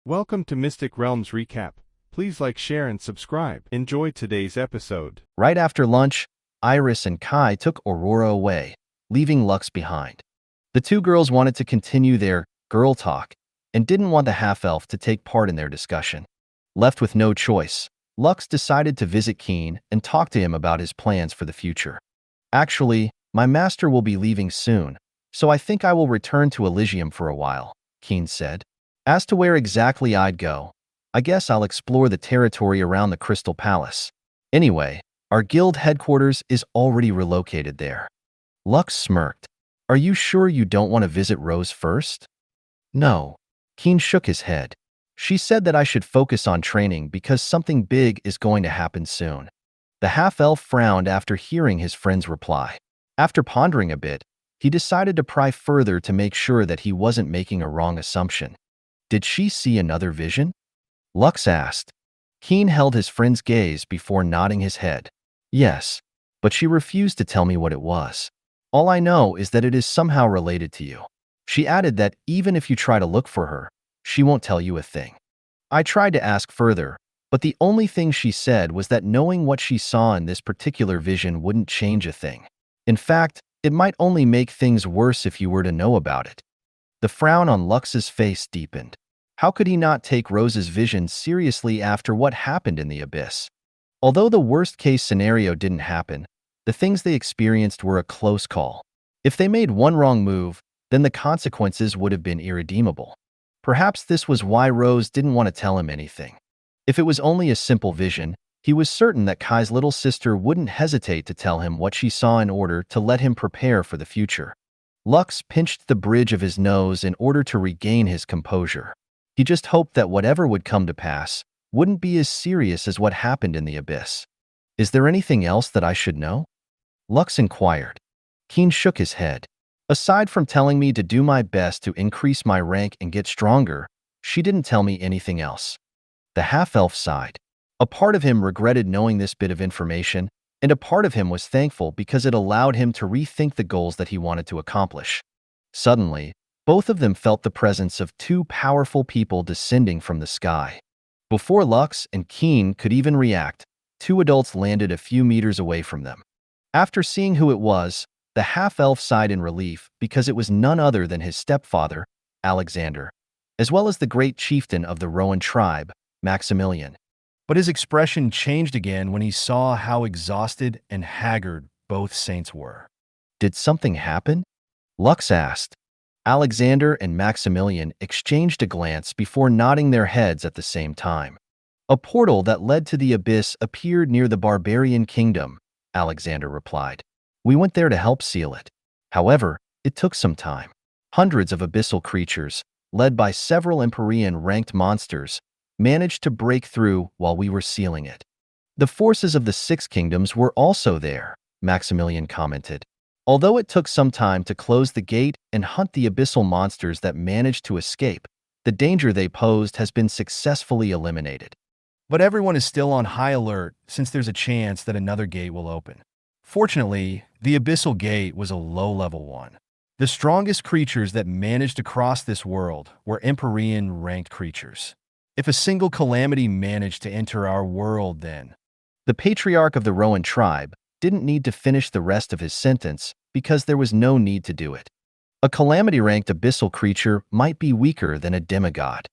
Welcome to Mystic Realms Recap. Please like, share, and subscribe. Enjoy today's episode. Right after lunch, Iris and Kai took Aurora away, leaving Lux behind. The two girls wanted to continue their girl talk and didn't want the half-elf to take part in their discussion. Left with no choice, Lux decided to visit Keen and talk to him about his plans for the future. Actually, my master will be leaving soon, so I think I will return to Elysium for a while, Keen said. As to where exactly I'd go, I guess I'll explore the territory around the Crystal Palace. Anyway, our guild headquarters is already relocated there. Lux smirked. Are you sure you don't want to visit Rose first? No. Keen shook his head. She said that I should focus on training because something big is going to happen soon. The half-elf frowned after hearing his friend's reply. After pondering a bit, he decided to pry further to make sure that he wasn't making a wrong assumption. Did she see another vision? Lux asked. Keen held his friend's gaze before nodding his head. Yes, but she refused to tell me what it was. All I know is that it is somehow related to you. She added that even if you try to look for her, she won't tell you a thing. I tried to ask further, but the only thing she said was that knowing what she saw in this particular vision wouldn't change a thing. In fact, it might only make things worse if you were to know about it. The frown on Lux's face deepened. How could he not take Rose's vision seriously after what happened in the abyss? Although the worst-case scenario didn't happen, the things they experienced were a close call. If they made one wrong move, then the consequences would have been irredeemable. Perhaps this was why Rose didn't want to tell him anything. If it was only a simple vision, he was certain that Kai's little sister wouldn't hesitate to tell him what she saw in order to let him prepare for the future. Lux pinched the bridge of his nose in order to regain his composure. He just hoped that whatever would come to pass wouldn't be as serious as what happened in the abyss. Is there anything else that I should know? Lux inquired. Keen shook his head. Aside from telling me to do my best to increase my rank and get stronger, she didn't tell me anything else. The half-elf sighed. A part of him regretted knowing this bit of information, and a part of him was thankful because it allowed him to rethink the goals that he wanted to accomplish. Suddenly, both of them felt the presence of two powerful people descending from the sky. Before Lux and Keen could even react, two adults landed a few meters away from them. After seeing who it was, the half-elf sighed in relief because it was none other than his stepfather, Alexander, as well as the great chieftain of the Rowan tribe, Maximilian. But his expression changed again when he saw how exhausted and haggard both saints were. Did something happen? Lux asked. Alexander and Maximilian exchanged a glance before nodding their heads at the same time. A portal that led to the abyss appeared near the barbarian kingdom, Alexander replied. We went there to help seal it. However, it took some time. Hundreds of abyssal creatures, led by several Empyrean-ranked monsters, managed to break through while we were sealing it. The forces of the Six Kingdoms were also there, Maximilian commented. Although it took some time to close the gate and hunt the abyssal monsters that managed to escape, the danger they posed has been successfully eliminated. But everyone is still on high alert since there's a chance that another gate will open. Fortunately, the abyssal gate was a low-level one. The strongest creatures that managed to cross this world were Empyrean-ranked creatures. If a single calamity managed to enter our world, then the patriarch of the Rowan tribe didn't need to finish the rest of his sentence because there was no need to do it. A calamity-ranked abyssal creature might be weaker than a demigod.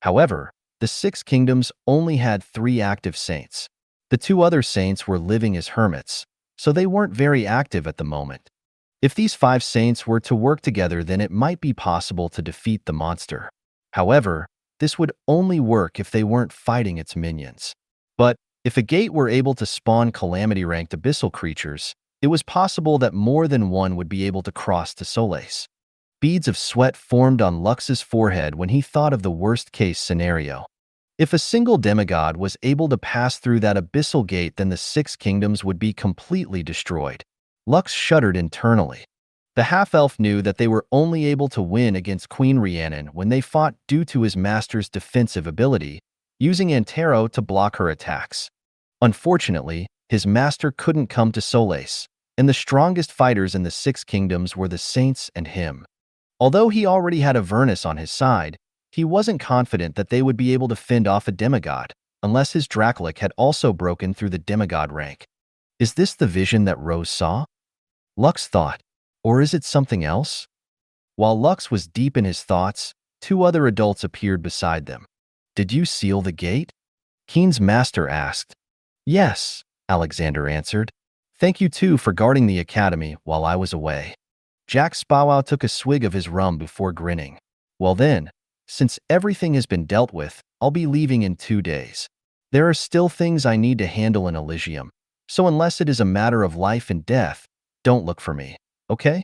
However, the Six Kingdoms only had 3 active saints. The 2 other saints were living as hermits, so they weren't very active at the moment. If these 5 saints were to work together, then it might be possible to defeat the monster. However, this would only work if they weren't fighting its minions. But if a gate were able to spawn calamity-ranked abyssal creatures, it was possible that more than one would be able to cross to Solais. Beads of sweat formed on Lux's forehead when he thought of the worst-case scenario. If a single demigod was able to pass through that abyssal gate, then the Six Kingdoms would be completely destroyed. Lux shuddered internally. The half-elf knew that they were only able to win against Queen Rhiannon when they fought due to his master's defensive ability, using Antero to block her attacks. Unfortunately, his master couldn't come to Solais, and the strongest fighters in the Six Kingdoms were the Saints and him. Although he already had Avernus on his side, He wasn't confident that they would be able to fend off a demigod, unless his Dracolic had also broken through the demigod rank. Is this the vision that Rose saw? Lux thought. Or is it something else? While Lux was deep in his thoughts, two other adults appeared beside them. Did you seal the gate? Keen's master asked. Yes, Alexander answered. Thank you too for guarding the academy while I was away. Jack Spawow took a swig of his rum before grinning. Well then, since everything has been dealt with, I'll be leaving in 2 days. There are still things I need to handle in Elysium, so unless it is a matter of life and death, don't look for me, okay?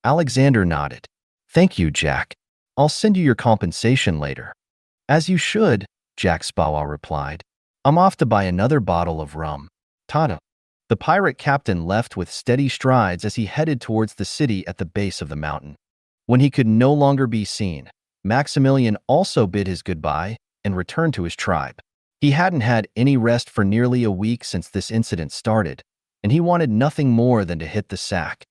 Alexander nodded. Thank you, Jack. I'll send you your compensation later. As you should, Jack Spawow replied. I'm off to buy another bottle of rum. Tada. The pirate captain left with steady strides as he headed towards the city at the base of the mountain. When he could no longer be seen, Maximilian also bid his goodbye and returned to his tribe. He hadn't had any rest for nearly a week since this incident started, and he wanted nothing more than to hit the sack.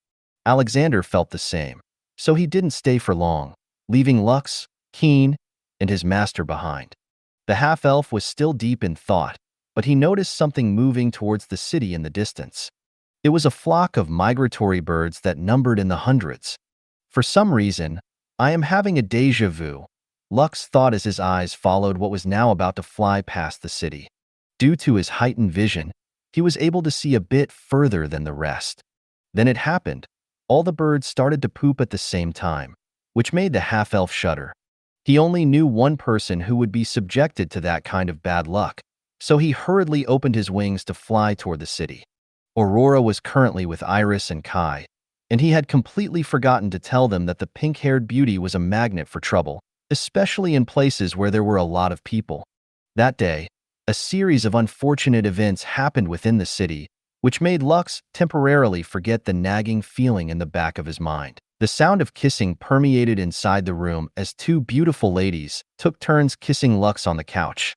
Alexander felt the same, so he didn't stay for long, leaving Lux, Keen, and his master behind. The half-elf was still deep in thought, but he noticed something moving towards the city in the distance. It was a flock of migratory birds that numbered in the hundreds. For some reason, I am having a déjà vu, Lux thought as his eyes followed what was now about to fly past the city. Due to his heightened vision, he was able to see a bit further than the rest. Then it happened. All the birds started to poop at the same time, which made the half-elf shudder. He only knew one person who would be subjected to that kind of bad luck, so he hurriedly opened his wings to fly toward the city. Aurora was currently with Iris and Kai, and he had completely forgotten to tell them that the pink-haired beauty was a magnet for trouble, especially in places where there were a lot of people. That day, a series of unfortunate events happened within the city, which made Lux temporarily forget the nagging feeling in the back of his mind. The sound of kissing permeated inside the room as two beautiful ladies took turns kissing Lux on the couch.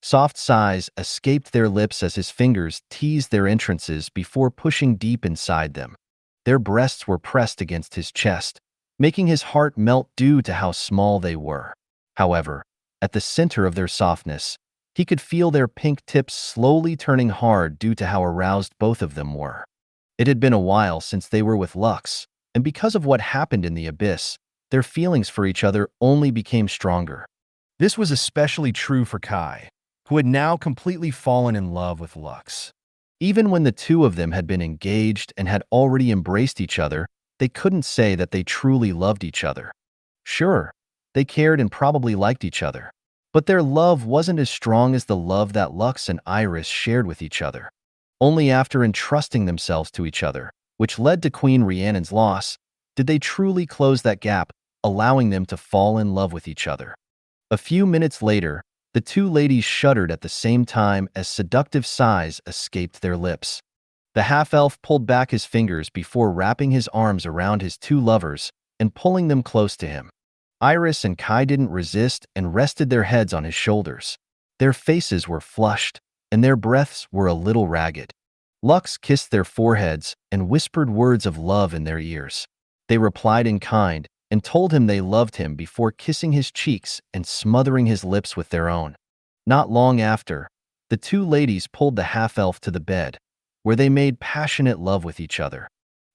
Soft sighs escaped their lips as his fingers teased their entrances before pushing deep inside them. Their breasts were pressed against his chest, making his heart melt due to how small they were. However, at the center of their softness, he could feel their pink tips slowly turning hard due to how aroused both of them were. It had been a while since they were with Lux, and because of what happened in the abyss, their feelings for each other only became stronger. This was especially true for Kai, who had now completely fallen in love with Lux. Even when the two of them had been engaged and had already embraced each other, they couldn't say that they truly loved each other. Sure, they cared and probably liked each other, but their love wasn't as strong as the love that Lux and Iris shared with each other. Only after entrusting themselves to each other, which led to Queen Rhiannon's loss, did they truly close that gap, allowing them to fall in love with each other. A few minutes later, the two ladies shuddered at the same time as seductive sighs escaped their lips. The half-elf pulled back his fingers before wrapping his arms around his two lovers and pulling them close to him. Iris and Kai didn't resist and rested their heads on his shoulders. Their faces were flushed, and their breaths were a little ragged. Lux kissed their foreheads and whispered words of love in their ears. They replied in kind and told him they loved him before kissing his cheeks and smothering his lips with their own. Not long after, the two ladies pulled the half-elf to the bed, where they made passionate love with each other.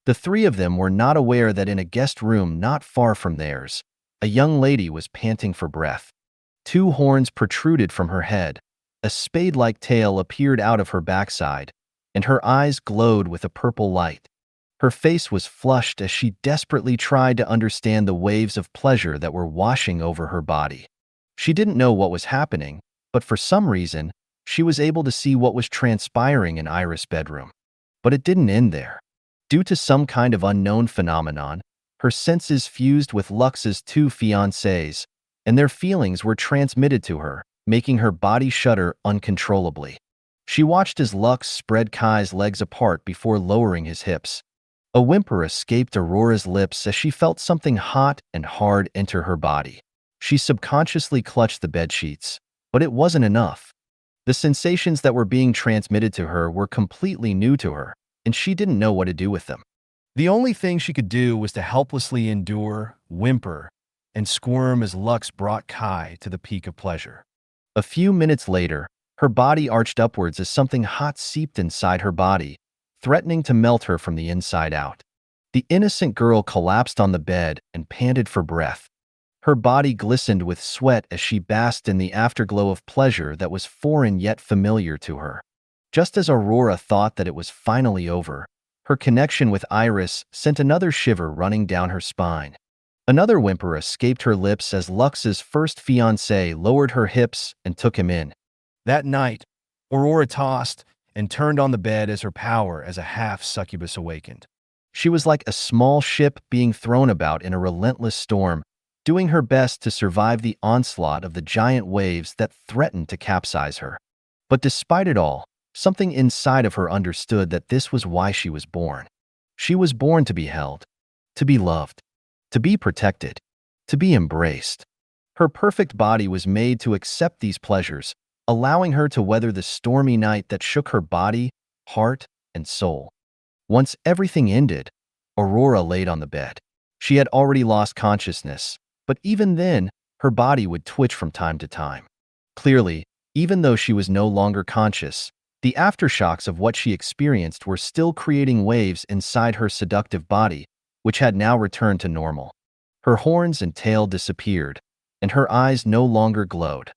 The three of them were not aware that in a guest room not far from theirs, a young lady was panting for breath. Two horns protruded from her head, a spade-like tail appeared out of her backside, and her eyes glowed with a purple light. Her face was flushed as she desperately tried to understand the waves of pleasure that were washing over her body. She didn't know what was happening, but for some reason, she was able to see what was transpiring in Iris' bedroom. But it didn't end there. Due to some kind of unknown phenomenon, her senses fused with Lux's two fiancés, and their feelings were transmitted to her, making her body shudder uncontrollably. She watched as Lux spread Kai's legs apart before lowering his hips. A whimper escaped Aurora's lips as she felt something hot and hard enter her body. She subconsciously clutched the bedsheets, but it wasn't enough. The sensations that were being transmitted to her were completely new to her, and she didn't know what to do with them. The only thing she could do was to helplessly endure, whimper, and squirm as Lux brought Kai to the peak of pleasure. A few minutes later, her body arched upwards as something hot seeped inside her body, threatening to melt her from the inside out. The innocent girl collapsed on the bed and panted for breath. Her body glistened with sweat as she basked in the afterglow of pleasure that was foreign yet familiar to her. Just as Aurora thought that it was finally over, her connection with Iris sent another shiver running down her spine. Another whimper escaped her lips as Lux's first fiancé lowered her hips and took him in. That night, Aurora tossed and turned on the bed as her power as a half-succubus awakened. She was like a small ship being thrown about in a relentless storm, doing her best to survive the onslaught of the giant waves that threatened to capsize her. But despite it all, something inside of her understood that this was why she was born. She was born to be held, to be loved, to be protected, to be embraced. Her perfect body was made to accept these pleasures, allowing her to weather the stormy night that shook her body, heart, and soul. Once everything ended, Aurora laid on the bed. She had already lost consciousness, but even then, her body would twitch from time to time. Clearly, even though she was no longer conscious, the aftershocks of what she experienced were still creating waves inside her seductive body, which had now returned to normal. Her horns and tail disappeared, and her eyes no longer glowed.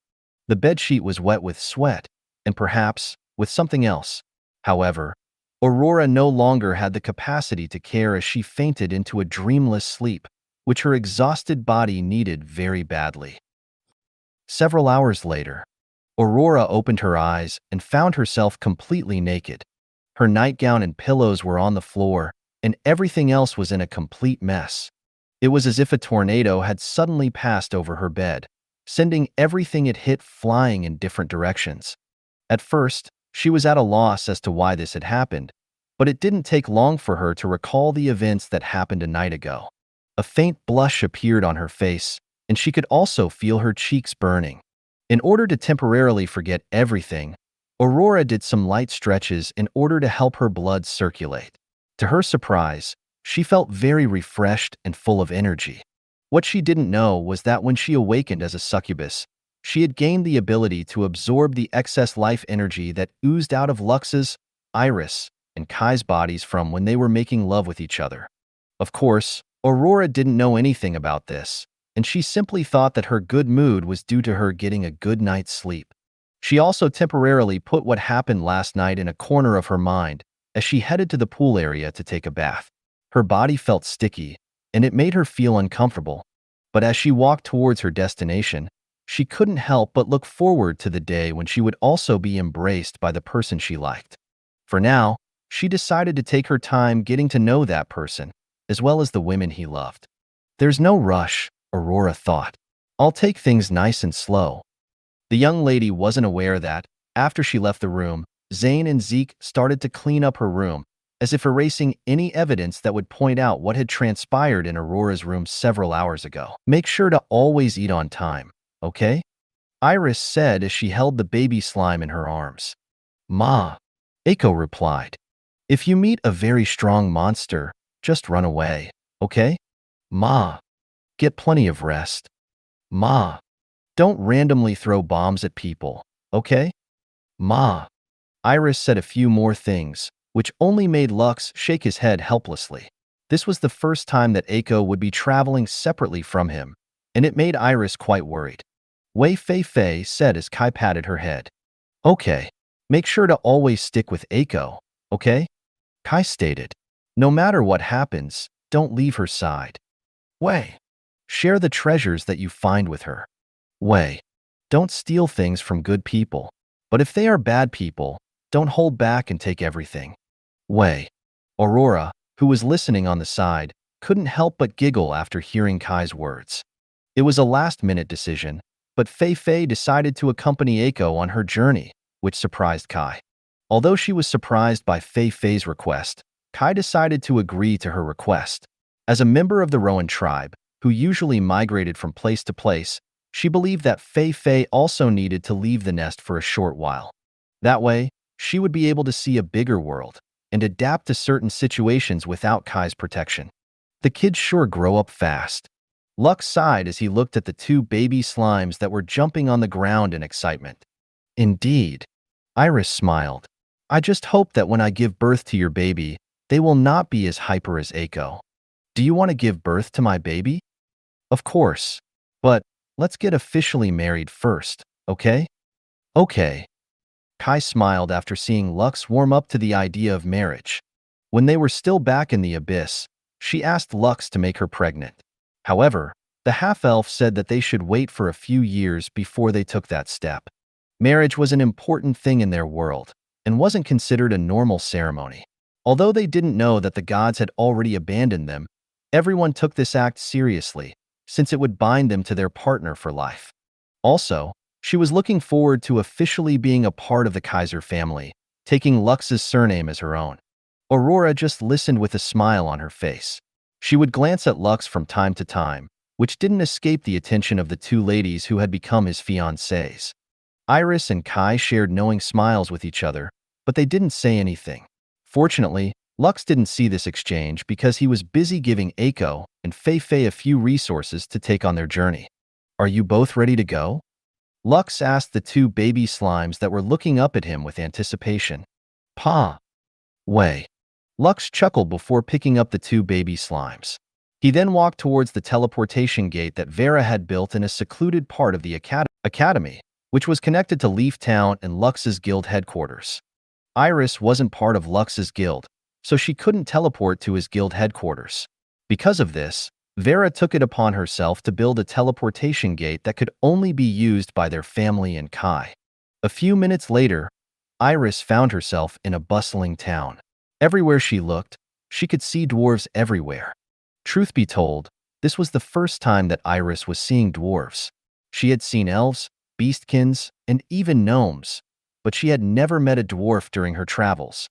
The bedsheet was wet with sweat, and perhaps with something else. However, Aurora no longer had the capacity to care as she fainted into a dreamless sleep, which her exhausted body needed very badly. Several hours later, Aurora opened her eyes and found herself completely naked. Her nightgown and pillows were on the floor, and everything else was in a complete mess. It was as if a tornado had suddenly passed over her bed, sending everything it hit flying in different directions. At first, she was at a loss as to why this had happened, but it didn't take long for her to recall the events that happened a night ago. A faint blush appeared on her face, and she could also feel her cheeks burning. In order to temporarily forget everything, Aurora did some light stretches in order to help her blood circulate. To her surprise, she felt very refreshed and full of energy. What she didn't know was that when she awakened as a succubus, she had gained the ability to absorb the excess life energy that oozed out of Lux's, Iris, and Kai's bodies from when they were making love with each other. Of course, Aurora didn't know anything about this, and she simply thought that her good mood was due to her getting a good night's sleep. She also temporarily put what happened last night in a corner of her mind as she headed to the pool area to take a bath. Her body felt sticky, and it made her feel uncomfortable. But as she walked towards her destination, she couldn't help but look forward to the day when she would also be embraced by the person she liked. For now, she decided to take her time getting to know that person, as well as the women he loved. There's no rush, Aurora thought. I'll take things nice and slow. The young lady wasn't aware that, after she left the room, Zane and Zeke started to clean up her room, as if erasing any evidence that would point out what had transpired in Aurora's room several hours ago. Make sure to always eat on time, okay? Iris said as she held the baby slime in her arms. Ma, Eiko replied. If you meet a very strong monster, just run away, okay? Ma, get plenty of rest. Ma, don't randomly throw bombs at people, okay? Ma. Iris said a few more things, which only made Lux shake his head helplessly. This was the first time that Eiko would be traveling separately from him, and it made Iris quite worried. Wei Fei Fei said as Kai patted her head. Okay, make sure to always stick with Eiko, okay? Kai stated. No matter what happens, don't leave her side. Wei, share the treasures that you find with her. Wei, don't steal things from good people. But if they are bad people, don't hold back and take everything. Wei. Aurora, who was listening on the side, couldn't help but giggle after hearing Kai's words. It was a last-minute decision, but Fei Fei decided to accompany Eiko on her journey, which surprised Kai. Although she was surprised by Fei Fei's request, Kai decided to agree to her request. As a member of the Rowan tribe, who usually migrated from place to place, she believed that Fei Fei also needed to leave the nest for a short while. That way, she would be able to see a bigger world and adapt to certain situations without Kai's protection. The kids sure grow up fast. Lux sighed as he looked at the two baby slimes that were jumping on the ground in excitement. Indeed. Iris smiled. I just hope that when I give birth to your baby, they will not be as hyper as Eiko. Do you want to give birth to my baby? Of course. But let's get officially married first, okay? Okay. Kai smiled after seeing Lux warm up to the idea of marriage. When they were still back in the abyss, she asked Lux to make her pregnant. However, the half-elf said that they should wait for a few years before they took that step. Marriage was an important thing in their world and wasn't considered a normal ceremony. Although they didn't know that the gods had already abandoned them, everyone took this act seriously, since it would bind them to their partner for life. Also, she was looking forward to officially being a part of the Kaiser family, taking Lux's surname as her own. Aurora just listened with a smile on her face. She would glance at Lux from time to time, which didn't escape the attention of the two ladies who had become his fiancées. Iris and Kai shared knowing smiles with each other, but they didn't say anything. Fortunately, Lux didn't see this exchange because he was busy giving Eiko and Fei Fei a few resources to take on their journey. Are you both ready to go? Lux asked the two baby slimes that were looking up at him with anticipation. Pa. Way. Lux chuckled before picking up the two baby slimes. He then walked towards the teleportation gate that Vera had built in a secluded part of the academy, which was connected to Leaf Town and Lux's guild headquarters. Iris wasn't part of Lux's guild, so she couldn't teleport to his guild headquarters. Because of this, Vera took it upon herself to build a teleportation gate that could only be used by their family and Kai. A few minutes later, Iris found herself in a bustling town. Everywhere she looked, she could see dwarves everywhere. Truth be told, this was the first time that Iris was seeing dwarves. She had seen elves, beastkins, and even gnomes, but she had never met a dwarf during her travels.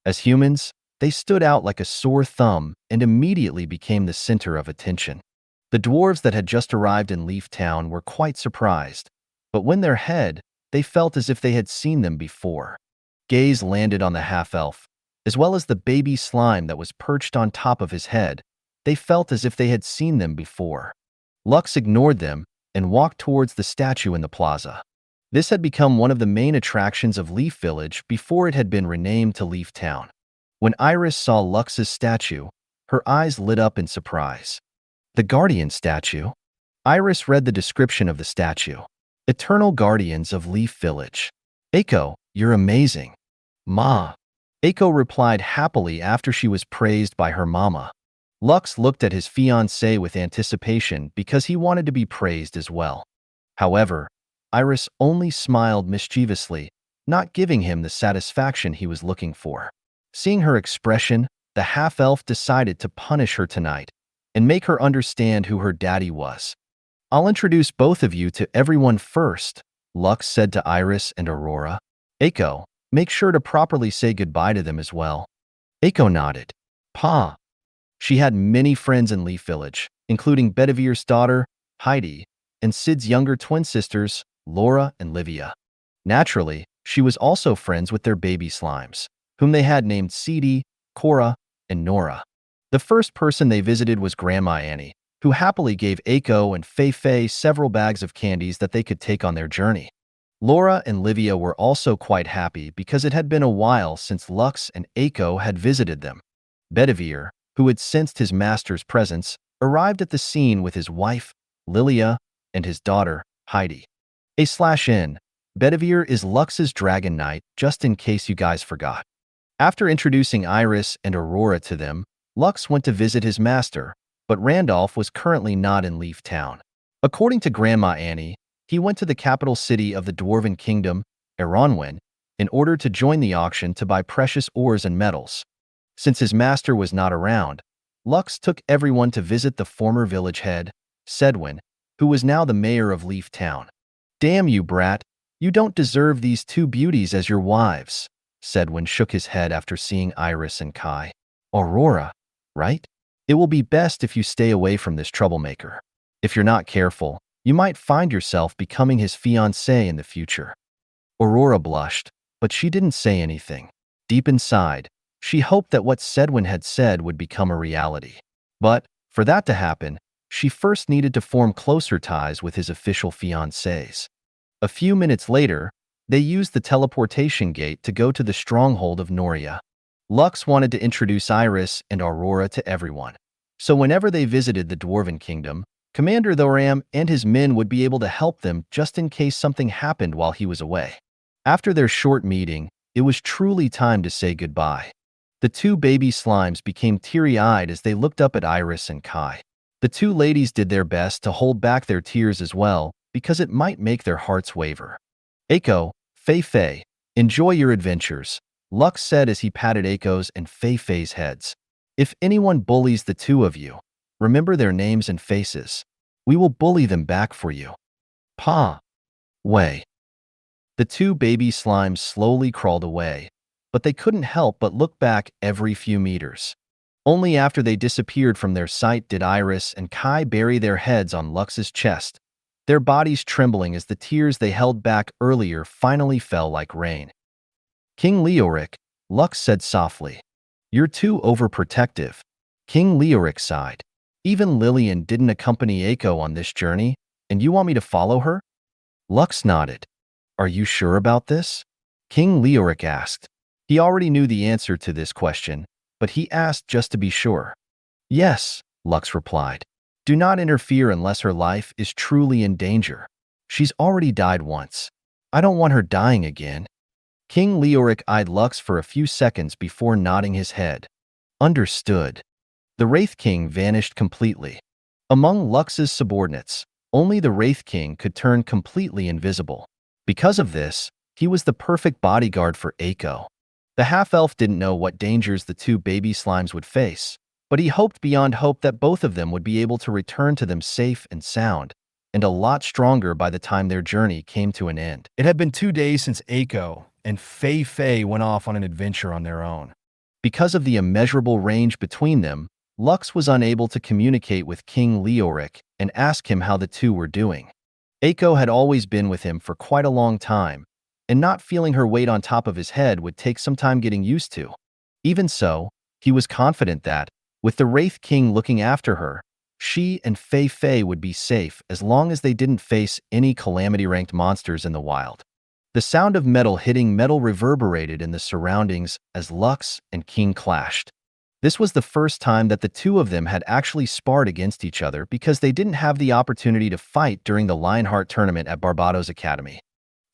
As humans, they stood out like a sore thumb and immediately became the center of attention. The dwarves that had just arrived in Leaf Town were quite surprised, but when their head, they felt as if they had seen them before. Gaze landed on the half-elf, as well as the baby slime that was perched on top of his head. They felt as if they had seen them before. Lux ignored them and walked towards the statue in the plaza. This had become one of the main attractions of Leaf Village before it had been renamed to Leaf Town. When Iris saw Lux's statue, her eyes lit up in surprise. The Guardian statue? Iris read the description of the statue. Eternal Guardians of Leaf Village. Eiko, you're amazing. Ma. Eiko replied happily after she was praised by her mama. Lux looked at his fiancée with anticipation because he wanted to be praised as well. However, Iris only smiled mischievously, not giving him the satisfaction he was looking for. Seeing her expression, the half-elf decided to punish her tonight and make her understand who her daddy was. I'll introduce both of you to everyone first, Lux said to Iris and Aurora. Eiko, make sure to properly say goodbye to them as well. Eiko nodded. Pa. She had many friends in Leaf Village, including Bedivir's daughter, Heidi, and Sid's younger twin sisters, Laura and Livia. Naturally, she was also friends with their baby slimes, whom they had named Sidi, Cora, and Nora. The first person they visited was Grandma Annie, who happily gave Eiko and Fei Fei several bags of candies that they could take on their journey. Laura and Livia were also quite happy because it had been a while since Lux and Eiko had visited them. Bedivere, who had sensed his master's presence, arrived at the scene with his wife, Lilia, and his daughter, Heidi. A/N. Bedivere is Lux's Dragon Knight, just in case you guys forgot. After introducing Iris and Aurora to them, Lux went to visit his master, but Randolph was currently not in Leaf Town. According to Grandma Annie, he went to the capital city of the Dwarven Kingdom, Eronwen, in order to join the auction to buy precious ores and metals. Since his master was not around, Lux took everyone to visit the former village head, Sedwin, who was now the mayor of Leaf Town. Damn you, brat. You don't deserve these two beauties as your wives, Sedwin shook his head after seeing Iris and Kai. Aurora, right? It will be best if you stay away from this troublemaker. If you're not careful, you might find yourself becoming his fiancée in the future. Aurora blushed, but she didn't say anything. Deep inside, she hoped that what Sedwin had said would become a reality. But, for that to happen, she first needed to form closer ties with his official fiancés. A few minutes later, they used the teleportation gate to go to the stronghold of Noria. Lux wanted to introduce Iris and Aurora to everyone. So whenever they visited the Dwarven Kingdom, Commander Thoram and his men would be able to help them just in case something happened while he was away. After their short meeting, it was truly time to say goodbye. The two baby slimes became teary-eyed as they looked up at Iris and Kai. The two ladies did their best to hold back their tears as well, because it might make their hearts waver. Eiko, Fei, enjoy your adventures, Lux said as he patted Eiko's and Fei's heads. If anyone bullies the two of you, remember their names and faces. We will bully them back for you. Pa. Wei. The two baby slimes slowly crawled away, but they couldn't help but look back every few meters. Only after they disappeared from their sight did Iris and Kai bury their heads on Lux's chest, their bodies trembling as the tears they held back earlier finally fell like rain. King Leoric, Lux said softly. You're too overprotective. King Leoric sighed. Even Lillian didn't accompany Eiko on this journey, and you want me to follow her? Lux nodded. Are you sure about this? King Leoric asked. He already knew the answer to this question, but he asked just to be sure. Yes, Lux replied. Do not interfere unless her life is truly in danger. She's already died once. I don't want her dying again. King Leoric eyed Lux for a few seconds before nodding his head. Understood. The Wraith King vanished completely. Among Lux's subordinates, only the Wraith King could turn completely invisible. Because of this, he was the perfect bodyguard for Eiko. The half-elf didn't know what dangers the two baby slimes would face, but he hoped beyond hope that both of them would be able to return to them safe and sound, and a lot stronger by the time their journey came to an end. It had been 2 days since Eiko and Fei went off on an adventure on their own. Because of the immeasurable range between them, Lux was unable to communicate with King Leoric and ask him how the two were doing. Eiko had always been with him for quite a long time, and not feeling her weight on top of his head would take some time getting used to. Even so, he was confident that, with the Wraith King looking after her, she and Fei would be safe as long as they didn't face any calamity-ranked monsters in the wild. The sound of metal hitting metal reverberated in the surroundings as Lux and King clashed. This was the first time that the two of them had actually sparred against each other because they didn't have the opportunity to fight during the Lionheart tournament at Barbados Academy.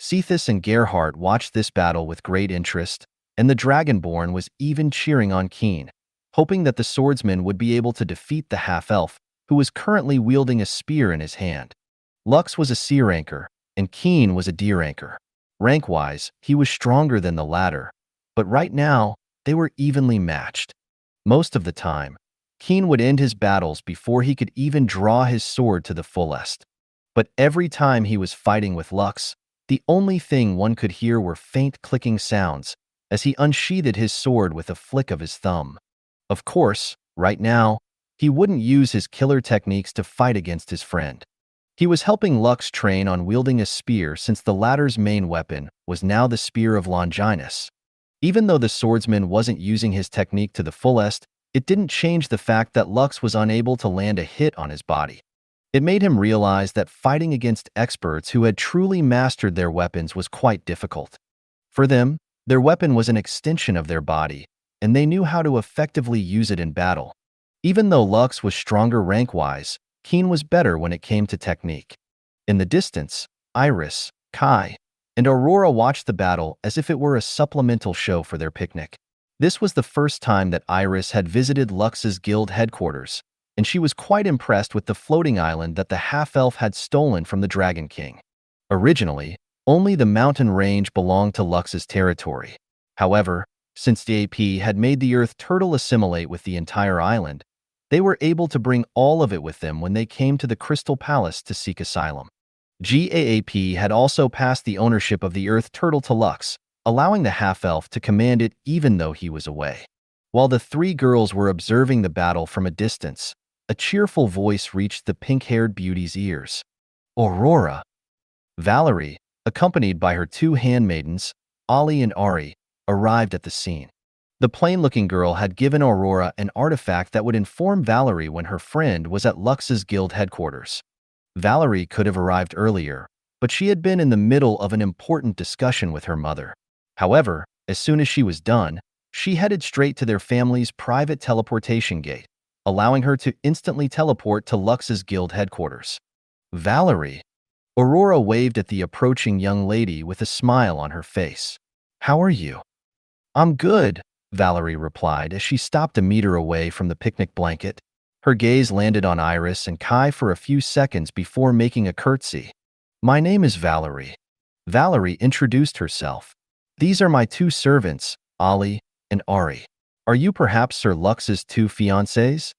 Cephas and Gerhardt watched this battle with great interest, and the Dragonborn was even cheering on Keen, hoping that the swordsman would be able to defeat the half-elf, who was currently wielding a spear in his hand. Lux was a C ranker, and Keen was a D ranker. Rank-wise, he was stronger than the latter, but right now, they were evenly matched. Most of the time, Keen would end his battles before he could even draw his sword to the fullest. But every time he was fighting with Lux, the only thing one could hear were faint clicking sounds as he unsheathed his sword with a flick of his thumb. Of course, right now, he wouldn't use his killer techniques to fight against his friend. He was helping Lux train on wielding a spear since the latter's main weapon was now the Spear of Longinus. Even though the swordsman wasn't using his technique to the fullest, it didn't change the fact that Lux was unable to land a hit on his body. It made him realize that fighting against experts who had truly mastered their weapons was quite difficult. For them, their weapon was an extension of their body, and they knew how to effectively use it in battle. Even though Lux was stronger rank-wise, Keen was better when it came to technique. In the distance, Iris, Kai, and Aurora watched the battle as if it were a supplemental show for their picnic. This was the first time that Iris had visited Lux's guild headquarters, and she was quite impressed with the floating island that the half-elf had stolen from the Dragon King. Originally, only the mountain range belonged to Lux's territory. However, since the AP had made the Earth Turtle assimilate with the entire island, they were able to bring all of it with them when they came to the Crystal Palace to seek asylum. GAAP had also passed the ownership of the Earth Turtle to Lux, allowing the half-elf to command it even though he was away. While the three girls were observing the battle from a distance, a cheerful voice reached the pink-haired beauty's ears. Aurora. Valerie, accompanied by her two handmaidens, Ollie and Ari, arrived at the scene. The plain-looking girl had given Aurora an artifact that would inform Valerie when her friend was at Lux's guild headquarters. Valerie could have arrived earlier, but she had been in the middle of an important discussion with her mother. However, as soon as she was done, she headed straight to their family's private teleportation gate, allowing her to instantly teleport to Lux's guild headquarters. Valerie. Aurora waved at the approaching young lady with a smile on her face. "How are you?" "I'm good," Valerie replied as she stopped a meter away from the picnic blanket. Her gaze landed on Iris and Kai for a few seconds before making a curtsy. "My name is Valerie." Valerie introduced herself. "These are my two servants, Ali and Ari. Are you perhaps Sir Lux's two fiancés?"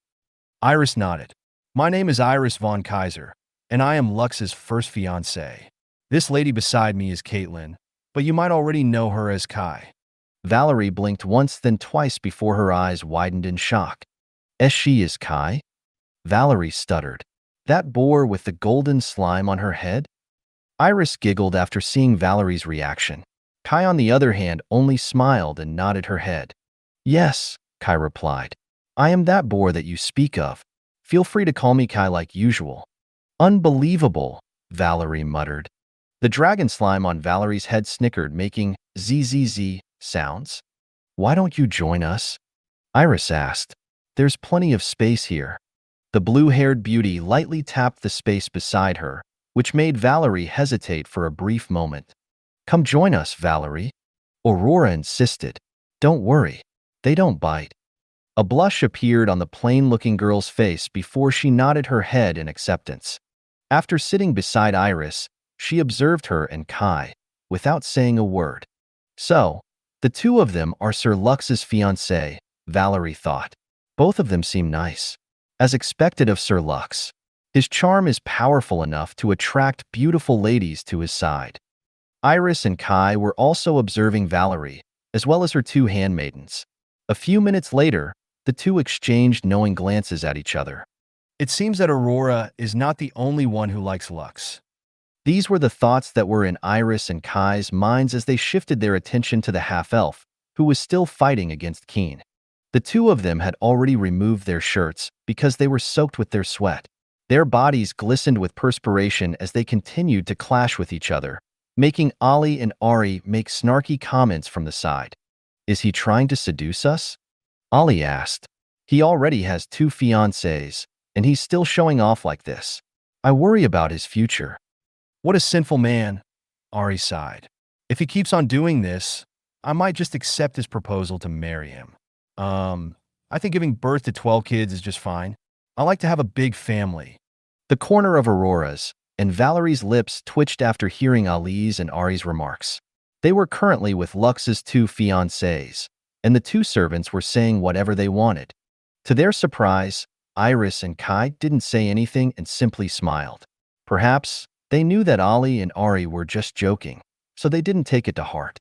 Iris nodded. "My name is Iris von Kaiser, and I am Lux's first fiancée. This lady beside me is Caitlin, but you might already know her as Kai." Valerie blinked once then twice before her eyes widened in shock. "As she is Kai?" Valerie stuttered. "That boar with the golden slime on her head?" Iris giggled after seeing Valerie's reaction. Kai, on the other hand, only smiled and nodded her head. "Yes," Kai replied. "I am that boar that you speak of. Feel free to call me Kai like usual." "Unbelievable," Valerie muttered. The dragon slime on Valerie's head snickered, making zzz sounds. "Why don't you join us?" Iris asked. "There's plenty of space here." The blue-haired beauty lightly tapped the space beside her, which made Valerie hesitate for a brief moment. "Come join us, Valerie," Aurora insisted. "Don't worry, they don't bite." A blush appeared on the plain-looking girl's face before she nodded her head in acceptance. After sitting beside Iris, she observed her and Kai, without saying a word. So, the two of them are Sir Lux's fiancé, Valerie thought. Both of them seem nice. As expected of Sir Lux, his charm is powerful enough to attract beautiful ladies to his side. Iris and Kai were also observing Valerie, as well as her two handmaidens. A few minutes later, the two exchanged knowing glances at each other. "It seems that Aurora is not the only one who likes Lux." These were the thoughts that were in Iris and Kai's minds as they shifted their attention to the half-elf, who was still fighting against Keen. The two of them had already removed their shirts because they were soaked with their sweat. Their bodies glistened with perspiration as they continued to clash with each other, making Ali and Ari make snarky comments from the side. "Is he trying to seduce us?" Ali asked. "He already has two fiancés, and he's still showing off like this. I worry about his future." "What a sinful man," Ari sighed. "If he keeps on doing this, I might just accept his proposal to marry him. I think giving birth to 12 kids is just fine. I like to have a big family." The corner of Aurora's and Valerie's lips twitched after hearing Ali's and Ari's remarks. They were currently with Lux's two fiancés, and the two servants were saying whatever they wanted. To their surprise, Iris and Kai didn't say anything and simply smiled. Perhaps they knew that Ali and Ari were just joking, so they didn't take it to heart.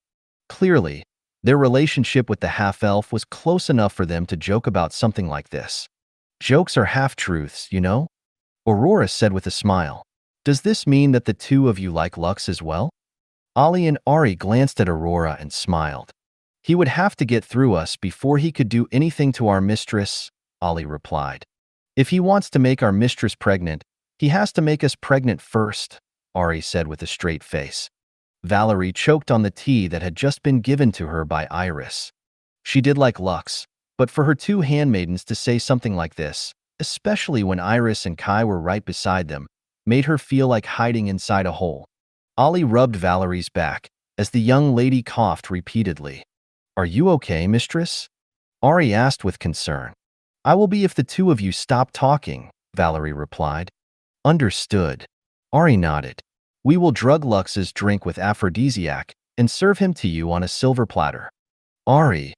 Clearly, their relationship with the half-elf was close enough for them to joke about something like this. "Jokes are half-truths, you know?" Aurora said with a smile. "Does this mean that the two of you like Lux as well?" Ali and Ari glanced at Aurora and smiled. "He would have to get through us before he could do anything to our mistress," Ali replied. "If he wants to make our mistress pregnant, he has to make us pregnant first," Ari said with a straight face. Valerie choked on the tea that had just been given to her by Iris. She did like Lux, but for her two handmaidens to say something like this, especially when Iris and Kai were right beside them, made her feel like hiding inside a hole. Ali rubbed Valerie's back as the young lady coughed repeatedly. "Are you okay, mistress?" Ari asked with concern. "I will be if the two of you stop talking," Valerie replied. "Understood." Ari nodded. "We will drug Lux's drink with aphrodisiac and serve him to you on a silver platter." "Ari!"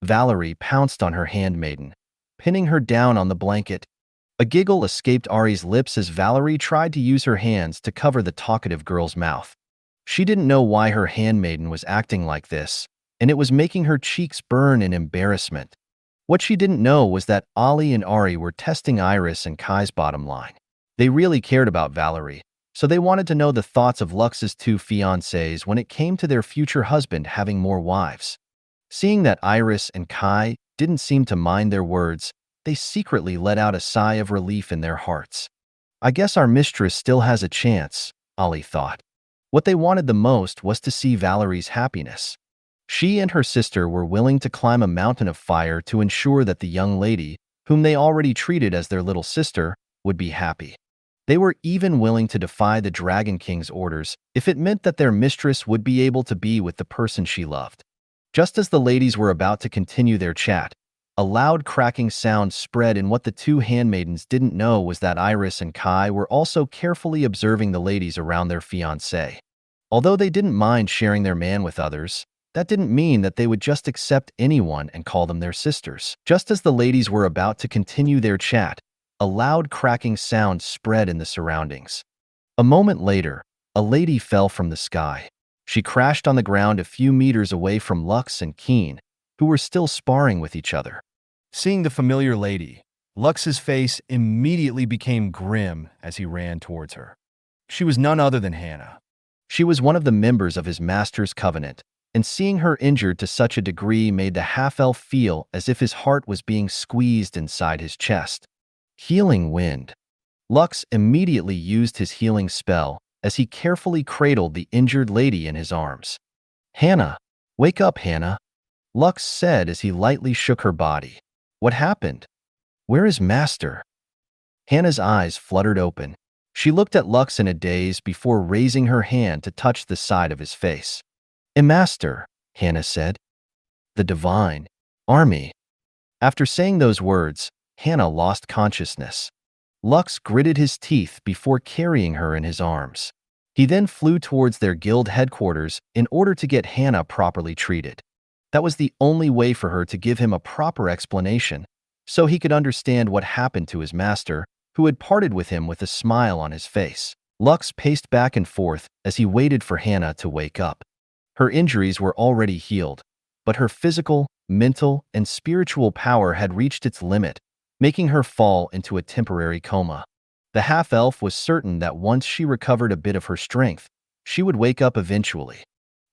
Valerie pounced on her handmaiden, pinning her down on the blanket. A giggle escaped Ari's lips as Valerie tried to use her hands to cover the talkative girl's mouth. She didn't know why her handmaiden was acting like this, and it was making her cheeks burn in embarrassment. What she didn't know was that Ali and Ari were testing Iris and Kai's bottom line. They really cared about Valerie, so they wanted to know the thoughts of Lux's two fiancés when it came to their future husband having more wives. Seeing that Iris and Kai didn't seem to mind their words, they secretly let out a sigh of relief in their hearts. I guess our mistress still has a chance, Ollie thought. What they wanted the most was to see Valerie's happiness. She and her sister were willing to climb a mountain of fire to ensure that the young lady, whom they already treated as their little sister, would be happy. They were even willing to defy the Dragon King's orders if it meant that their mistress would be able to be with the person she loved. Just as the ladies were about to continue their chat, a loud cracking sound spread, and what the two handmaidens didn't know was that Iris and Kai were also carefully observing the ladies around their fiancé. Although they didn't mind sharing their man with others, that didn't mean that they would just accept anyone and call them their sisters. Just as the ladies were about to continue their chat, a loud cracking sound spread in the surroundings. A moment later, a lady fell from the sky. She crashed on the ground a few meters away from Lux and Keen, who were still sparring with each other. Seeing the familiar lady, Lux's face immediately became grim as he ran towards her. She was none other than Hannah. She was one of the members of his master's covenant, and seeing her injured to such a degree made the half-elf feel as if his heart was being squeezed inside his chest. Healing wind. Lux immediately used his healing spell as he carefully cradled the injured lady in his arms. "Hannah, wake up, Hannah," Lux said as he lightly shook her body. "What happened? Where is Master?" Hannah's eyes fluttered open. She looked at Lux in a daze before raising her hand to touch the side of his face. "A master," Hannah said. "The divine army." After saying those words, Hannah lost consciousness. Lux gritted his teeth before carrying her in his arms. He then flew towards their guild headquarters in order to get Hannah properly treated. That was the only way for her to give him a proper explanation, so he could understand what happened to his master, who had parted with him with a smile on his face. Lux paced back and forth as he waited for Hannah to wake up. Her injuries were already healed, but her physical, mental, and spiritual power had reached its limit, making her fall into a temporary coma. The half-elf was certain that once she recovered a bit of her strength, she would wake up eventually.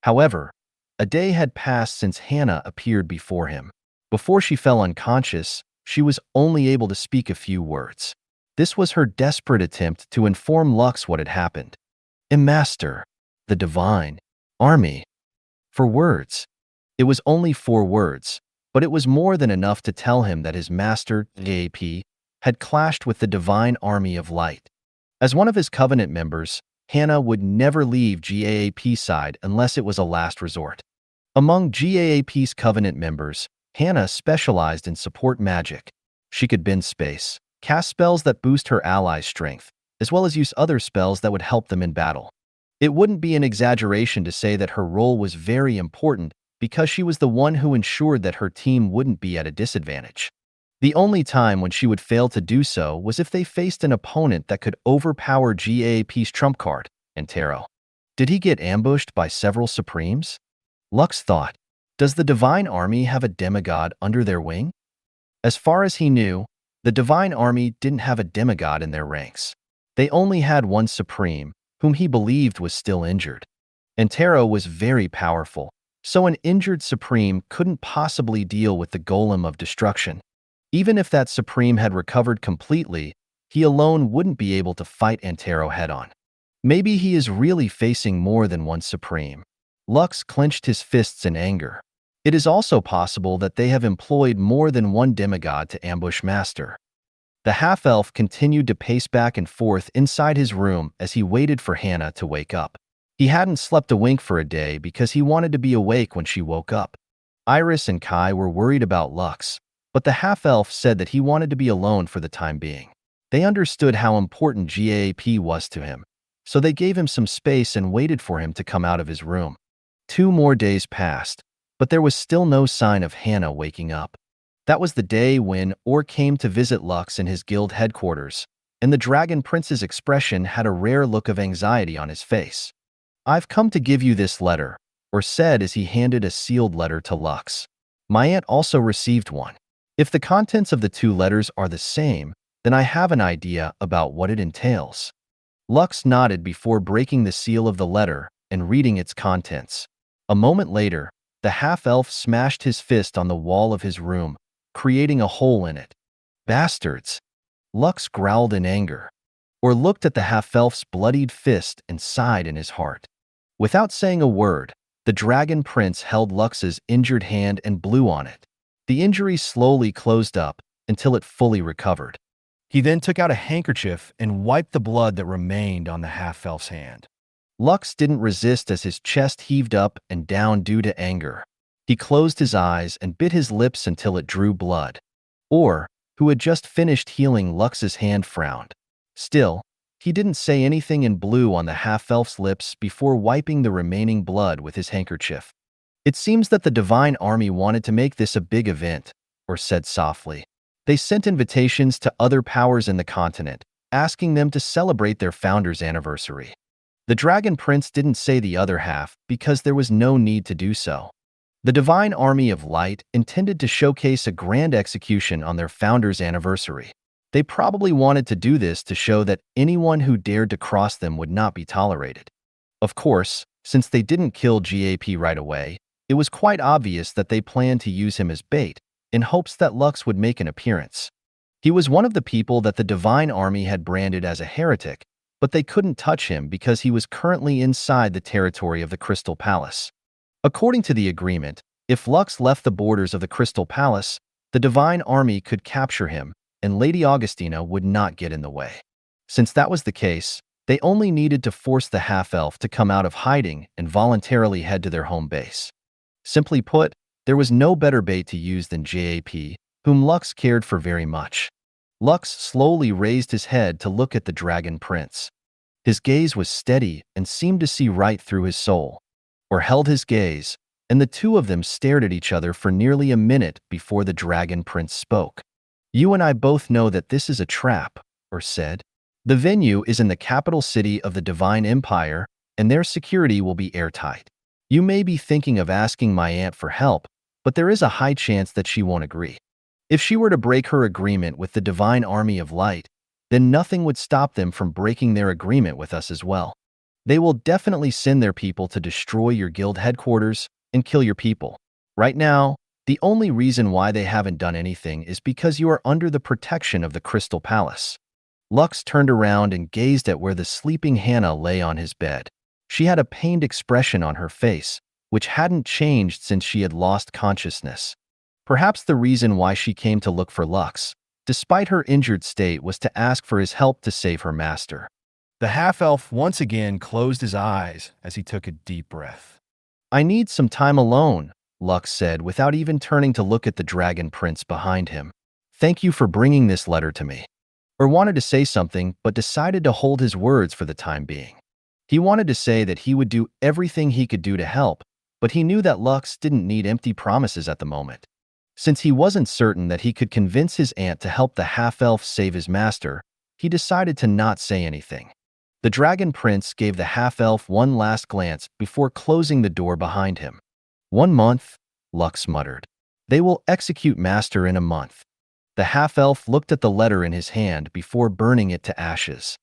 However, a day had passed since Hannah appeared before him. Before she fell unconscious, she was only able to speak a few words. This was her desperate attempt to inform Lux what had happened. "A master, the divine army." 4 words. It was only 4 words, but it was more than enough to tell him that his master, GAP, had clashed with the divine army of light. As one of his covenant members, Hannah would never leave GAAP's side unless it was a last resort. Among GAAP's covenant members, Hannah specialized in support magic. She could bend space, cast spells that boost her allies' strength, as well as use other spells that would help them in battle. It wouldn't be an exaggeration to say that her role was very important because she was the one who ensured that her team wouldn't be at a disadvantage. The only time when she would fail to do so was if they faced an opponent that could overpower GAAP's trump card, Antero. Did he get ambushed by several Supremes? Lux thought, does the Divine Army have a demigod under their wing? As far as he knew, the Divine Army didn't have a demigod in their ranks. They only had one Supreme, whom he believed was still injured. Antero was very powerful, so an injured Supreme couldn't possibly deal with the Golem of Destruction. Even if that Supreme had recovered completely, he alone wouldn't be able to fight Antero head-on. Maybe he is really facing more than one Supreme. Lux clenched his fists in anger. It is also possible that they have employed more than one demigod to ambush Master. The half-elf continued to pace back and forth inside his room as he waited for Hannah to wake up. He hadn't slept a wink for a day because he wanted to be awake when she woke up. Iris and Kai were worried about Lux, but the half-elf said that he wanted to be alone for the time being. They understood how important GAAP was to him, so they gave him some space and waited for him to come out of his room. 2 more days passed, but there was still no sign of Hannah waking up. That was the day when Orr came to visit Lux in his guild headquarters, and the Dragon Prince's expression had a rare look of anxiety on his face. "I've come to give you this letter," Orr said as he handed a sealed letter to Lux. "My aunt also received one. If the contents of the 2 letters are the same, then I have an idea about what it entails." Lux nodded before breaking the seal of the letter and reading its contents. A moment later, The half-elf smashed his fist on the wall of his room, creating a hole in it. Bastards! Lux growled in anger, or looked at the half-elf's bloodied fist and sighed in his heart. Without saying a word, the dragon prince held Lux's injured hand and blew on it. The injury slowly closed up until it fully recovered. He then took out a handkerchief and wiped the blood that remained on the half-elf's hand. Lux didn't resist as his chest heaved up and down due to anger. He closed his eyes and bit his lips until it drew blood. Or, who had just finished healing Lux's hand, frowned. Still, he didn't say anything and blew on the half-elf's lips before wiping the remaining blood with his handkerchief. It seems that the Divine Army wanted to make this a big event, or said softly. They sent invitations to other powers in the continent, asking them to celebrate their founder's anniversary. The Dragon Prince didn't say the other half because there was no need to do so. The Divine Army of Light intended to showcase a grand execution on their founder's anniversary. They probably wanted to do this to show that anyone who dared to cross them would not be tolerated. Of course, since they didn't kill GAP right away, it was quite obvious that they planned to use him as bait, in hopes that Lux would make an appearance. He was one of the people that the Divine Army had branded as a heretic, but they couldn't touch him because he was currently inside the territory of the Crystal Palace. According to the agreement, if Lux left the borders of the Crystal Palace, the Divine Army could capture him, and Lady Augustina would not get in the way. Since that was the case, they only needed to force the half-elf to come out of hiding and voluntarily head to their home base. Simply put, there was no better bait to use than JAP, whom Lux cared for very much. Lux slowly raised his head to look at the Dragon Prince. His gaze was steady and seemed to see right through his soul, or held his gaze, and the two of them stared at each other for nearly a minute before the Dragon Prince spoke. "You and I both know that this is a trap," or said. "The venue is in the capital city of the Divine Empire, and their security will be airtight. You may be thinking of asking my aunt for help, but there is a high chance that she won't agree. If she were to break her agreement with the Divine Army of Light, then nothing would stop them from breaking their agreement with us as well. They will definitely send their people to destroy your guild headquarters and kill your people. Right now, the only reason why they haven't done anything is because you are under the protection of the Crystal Palace." Lux turned around and gazed at where the sleeping Hannah lay on his bed. She had a pained expression on her face, which hadn't changed since she had lost consciousness. Perhaps the reason why she came to look for Lux, despite her injured state, was to ask for his help to save her master. The half-elf once again closed his eyes as he took a deep breath. "I need some time alone," Lux said without even turning to look at the Dragon Prince behind him. "Thank you for bringing this letter to me." Or wanted to say something, but decided to hold his words for the time being. He wanted to say that he would do everything he could do to help, but he knew that Lux didn't need empty promises at the moment. Since he wasn't certain that he could convince his aunt to help the half-elf save his master, he decided to not say anything. The Dragon Prince gave the half-elf one last glance before closing the door behind him. 1 month, Lux muttered. "They will execute master in a month." The half-elf looked at the letter in his hand before burning it to ashes.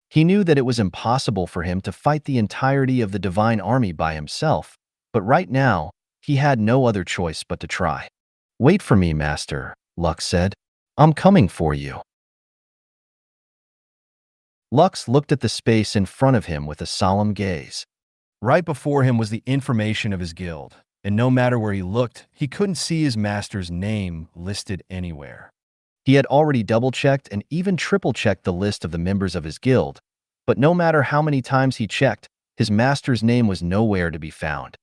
He knew that it was impossible for him to fight the entirety of the Divine Army by himself, but right now, he had no other choice but to try. "Wait for me, master," Lux said. "I'm coming for you." Lux looked at the space in front of him with a solemn gaze. Right before him was the information of his guild, and no matter where he looked, he couldn't see his master's name listed anywhere. He had already double-checked and even triple-checked the list of the members of his guild, but no matter how many times he checked, his master's name was nowhere to be found.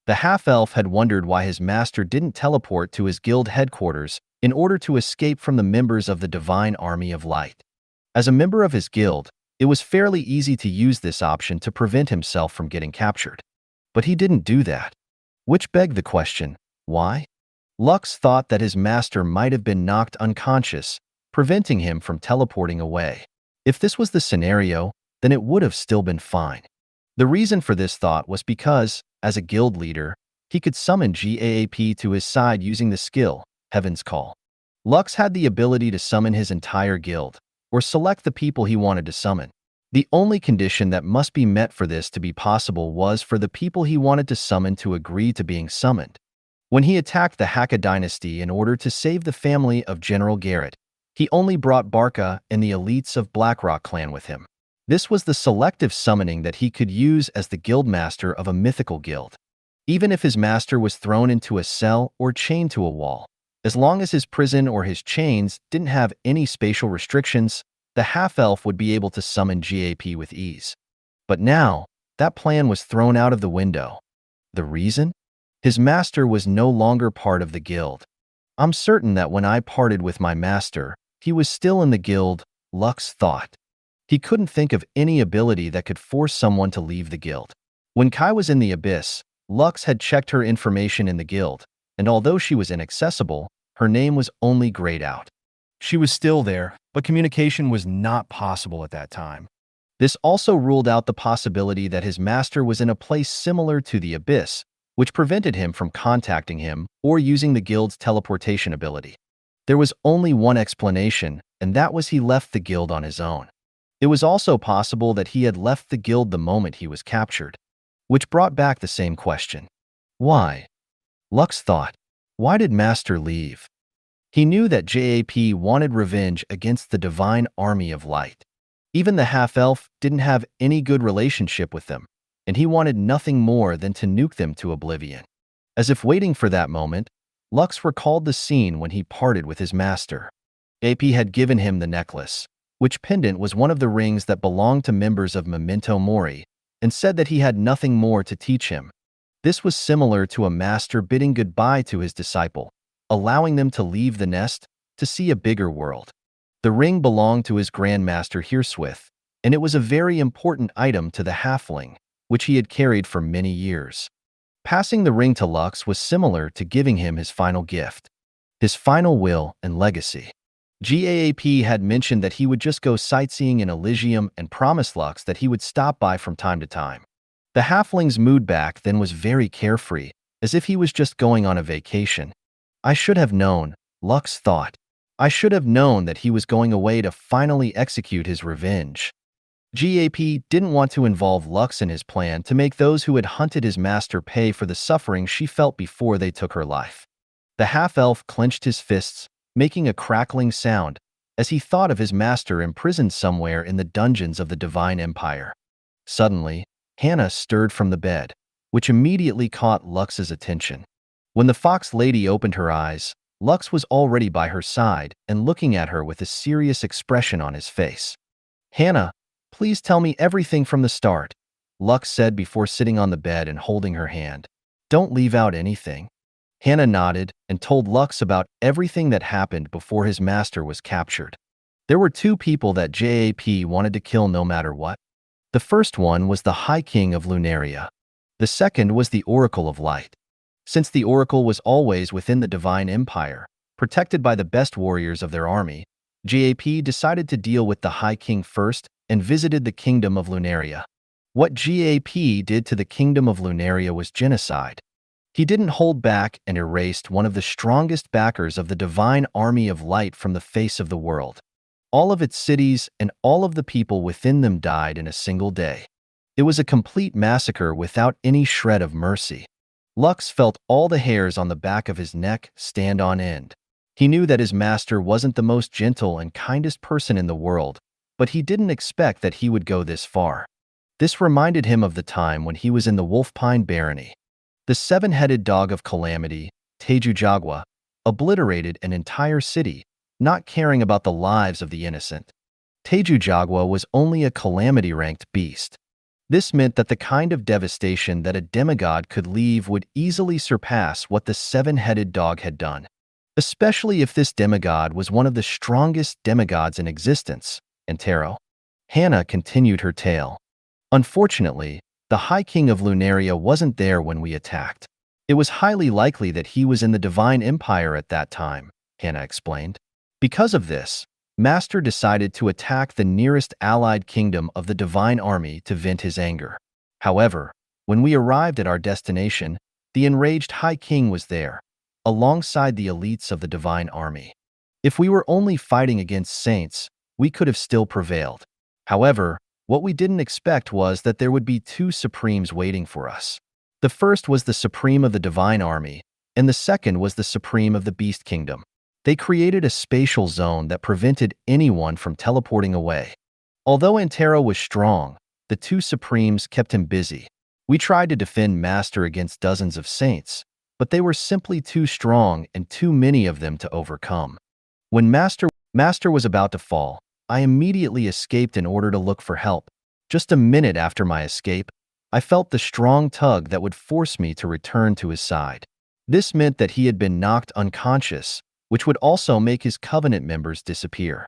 The half-elf had wondered why his master didn't teleport to his guild headquarters in order to escape from the members of the Divine Army of Light. As a member of his guild, it was fairly easy to use this option to prevent himself from getting captured. But he didn't do that. Which begged the question, why? Lux thought that his master might have been knocked unconscious, preventing him from teleporting away. If this was the scenario, then it would have still been fine. The reason for this thought was because, as a guild leader, he could summon GAAP to his side using the skill, Heaven's Call. Lux had the ability to summon his entire guild, or select the people he wanted to summon. The only condition that must be met for this to be possible was for the people he wanted to summon to agree to being summoned. When he attacked the Hakka dynasty in order to save the family of General Garrett, he only brought Barca and the elites of Blackrock clan with him. This was the selective summoning that he could use as the guildmaster of a mythical guild. Even if his master was thrown into a cell or chained to a wall, as long as his prison or his chains didn't have any spatial restrictions, the half-elf would be able to summon GAP with ease. But now, that plan was thrown out of the window. The reason? His master was no longer part of the guild. I'm certain that when I parted with my master, he was still in the guild, Lux thought. He couldn't think of any ability that could force someone to leave the guild. When Kai was in the abyss, Lux had checked her information in the guild, and although she was inaccessible, her name was only grayed out. She was still there, but communication was not possible at that time. This also ruled out the possibility that his master was in a place similar to the abyss, which prevented him from contacting him or using the guild's teleportation ability. There was only one explanation, and that was he left the guild on his own. It was also possible that he had left the guild the moment he was captured, which brought back the same question. Why? Lux thought, why did Master leave? He knew that JAP wanted revenge against the divine army of light. Even the half-elf didn't have any good relationship with them, and he wanted nothing more than to nuke them to oblivion. As if waiting for that moment, Lux recalled the scene when he parted with his master. AP had given him the necklace, which pendant was one of the rings that belonged to members of Memento Mori, and said that he had nothing more to teach him. This was similar to a master bidding goodbye to his disciple, allowing them to leave the nest to see a bigger world. The ring belonged to his grandmaster Hirswith, and it was a very important item to the halfling, which he had carried for many years. Passing the ring to Lux was similar to giving him his final gift, his final will and legacy. GAAP had mentioned that he would just go sightseeing in Elysium and promised Lux that he would stop by from time to time. The halfling's mood back then was very carefree, as if he was just going on a vacation. I should have known, Lux thought. I should have known that he was going away to finally execute his revenge. GAP didn't want to involve Lux in his plan to make those who had hunted his master pay for the suffering she felt before they took her life. The half-elf clenched his fists, making a crackling sound, as he thought of his master imprisoned somewhere in the dungeons of the Divine Empire. Suddenly, Hannah stirred from the bed, which immediately caught Lux's attention. When the fox lady opened her eyes, Lux was already by her side and looking at her with a serious expression on his face. Hannah, please tell me everything from the start, Lux said before sitting on the bed and holding her hand. Don't leave out anything. Hannah nodded and told Lux about everything that happened before his master was captured. There were two people that JAP wanted to kill no matter what. The first one was the High King of Lunaria. The second was the Oracle of Light. Since the Oracle was always within the Divine Empire, protected by the best warriors of their army, JAP decided to deal with the High King first and visited the Kingdom of Lunaria. What JAP did to the Kingdom of Lunaria was genocide. He didn't hold back and erased one of the strongest backers of the Divine Army of Light from the face of the world. All of its cities and all of the people within them died in a single day. It was a complete massacre without any shred of mercy. Lux felt all the hairs on the back of his neck stand on end. He knew that his master wasn't the most gentle and kindest person in the world, but he didn't expect that he would go this far. This reminded him of the time when he was in the Wolfpine Barony. The seven-headed dog of calamity, Tejujagwa, obliterated an entire city, not caring about the lives of the innocent. Tejujagwa was only a calamity-ranked beast. This meant that the kind of devastation that a demigod could leave would easily surpass what the seven-headed dog had done, especially if this demigod was one of the strongest demigods in existence, Antero. Hannah continued her tale. Unfortunately, the High King of Lunaria wasn't there when we attacked. It was highly likely that he was in the Divine Empire at that time, Hannah explained. Because of this, Master decided to attack the nearest allied kingdom of the Divine Army to vent his anger. However, when we arrived at our destination, the enraged High King was there, alongside the elites of the Divine Army. If we were only fighting against saints, we could have still prevailed. However, what we didn't expect was that there would be two Supremes waiting for us. The first was the Supreme of the Divine Army, and the second was the Supreme of the Beast Kingdom. They created a spatial zone that prevented anyone from teleporting away. Although Antero was strong, the two Supremes kept him busy. We tried to defend Master against dozens of saints, but they were simply too strong and too many of them to overcome. When Master was about to fall, I immediately escaped in order to look for help. Just a minute after my escape, I felt the strong tug that would force me to return to his side. This meant that he had been knocked unconscious, which would also make his Covenant members disappear.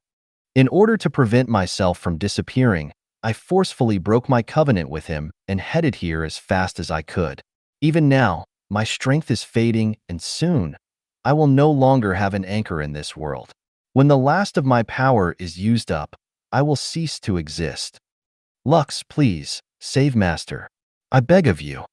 In order to prevent myself from disappearing, I forcefully broke my covenant with him and headed here as fast as I could. Even now, my strength is fading, and soon, I will no longer have an anchor in this world. When the last of my power is used up, I will cease to exist. Lux, please, save Master. I beg of you.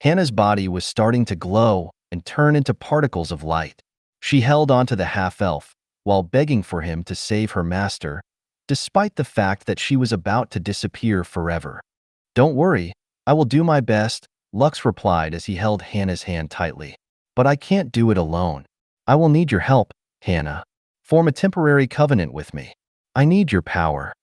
Hannah's body was starting to glow and turn into particles of light. She held onto the half-elf while begging for him to save her master, despite the fact that she was about to disappear forever. Don't worry, I will do my best, Lux replied as he held Hannah's hand tightly. But I can't do it alone. I will need your help, Hannah. Form a temporary covenant with me. I need your power.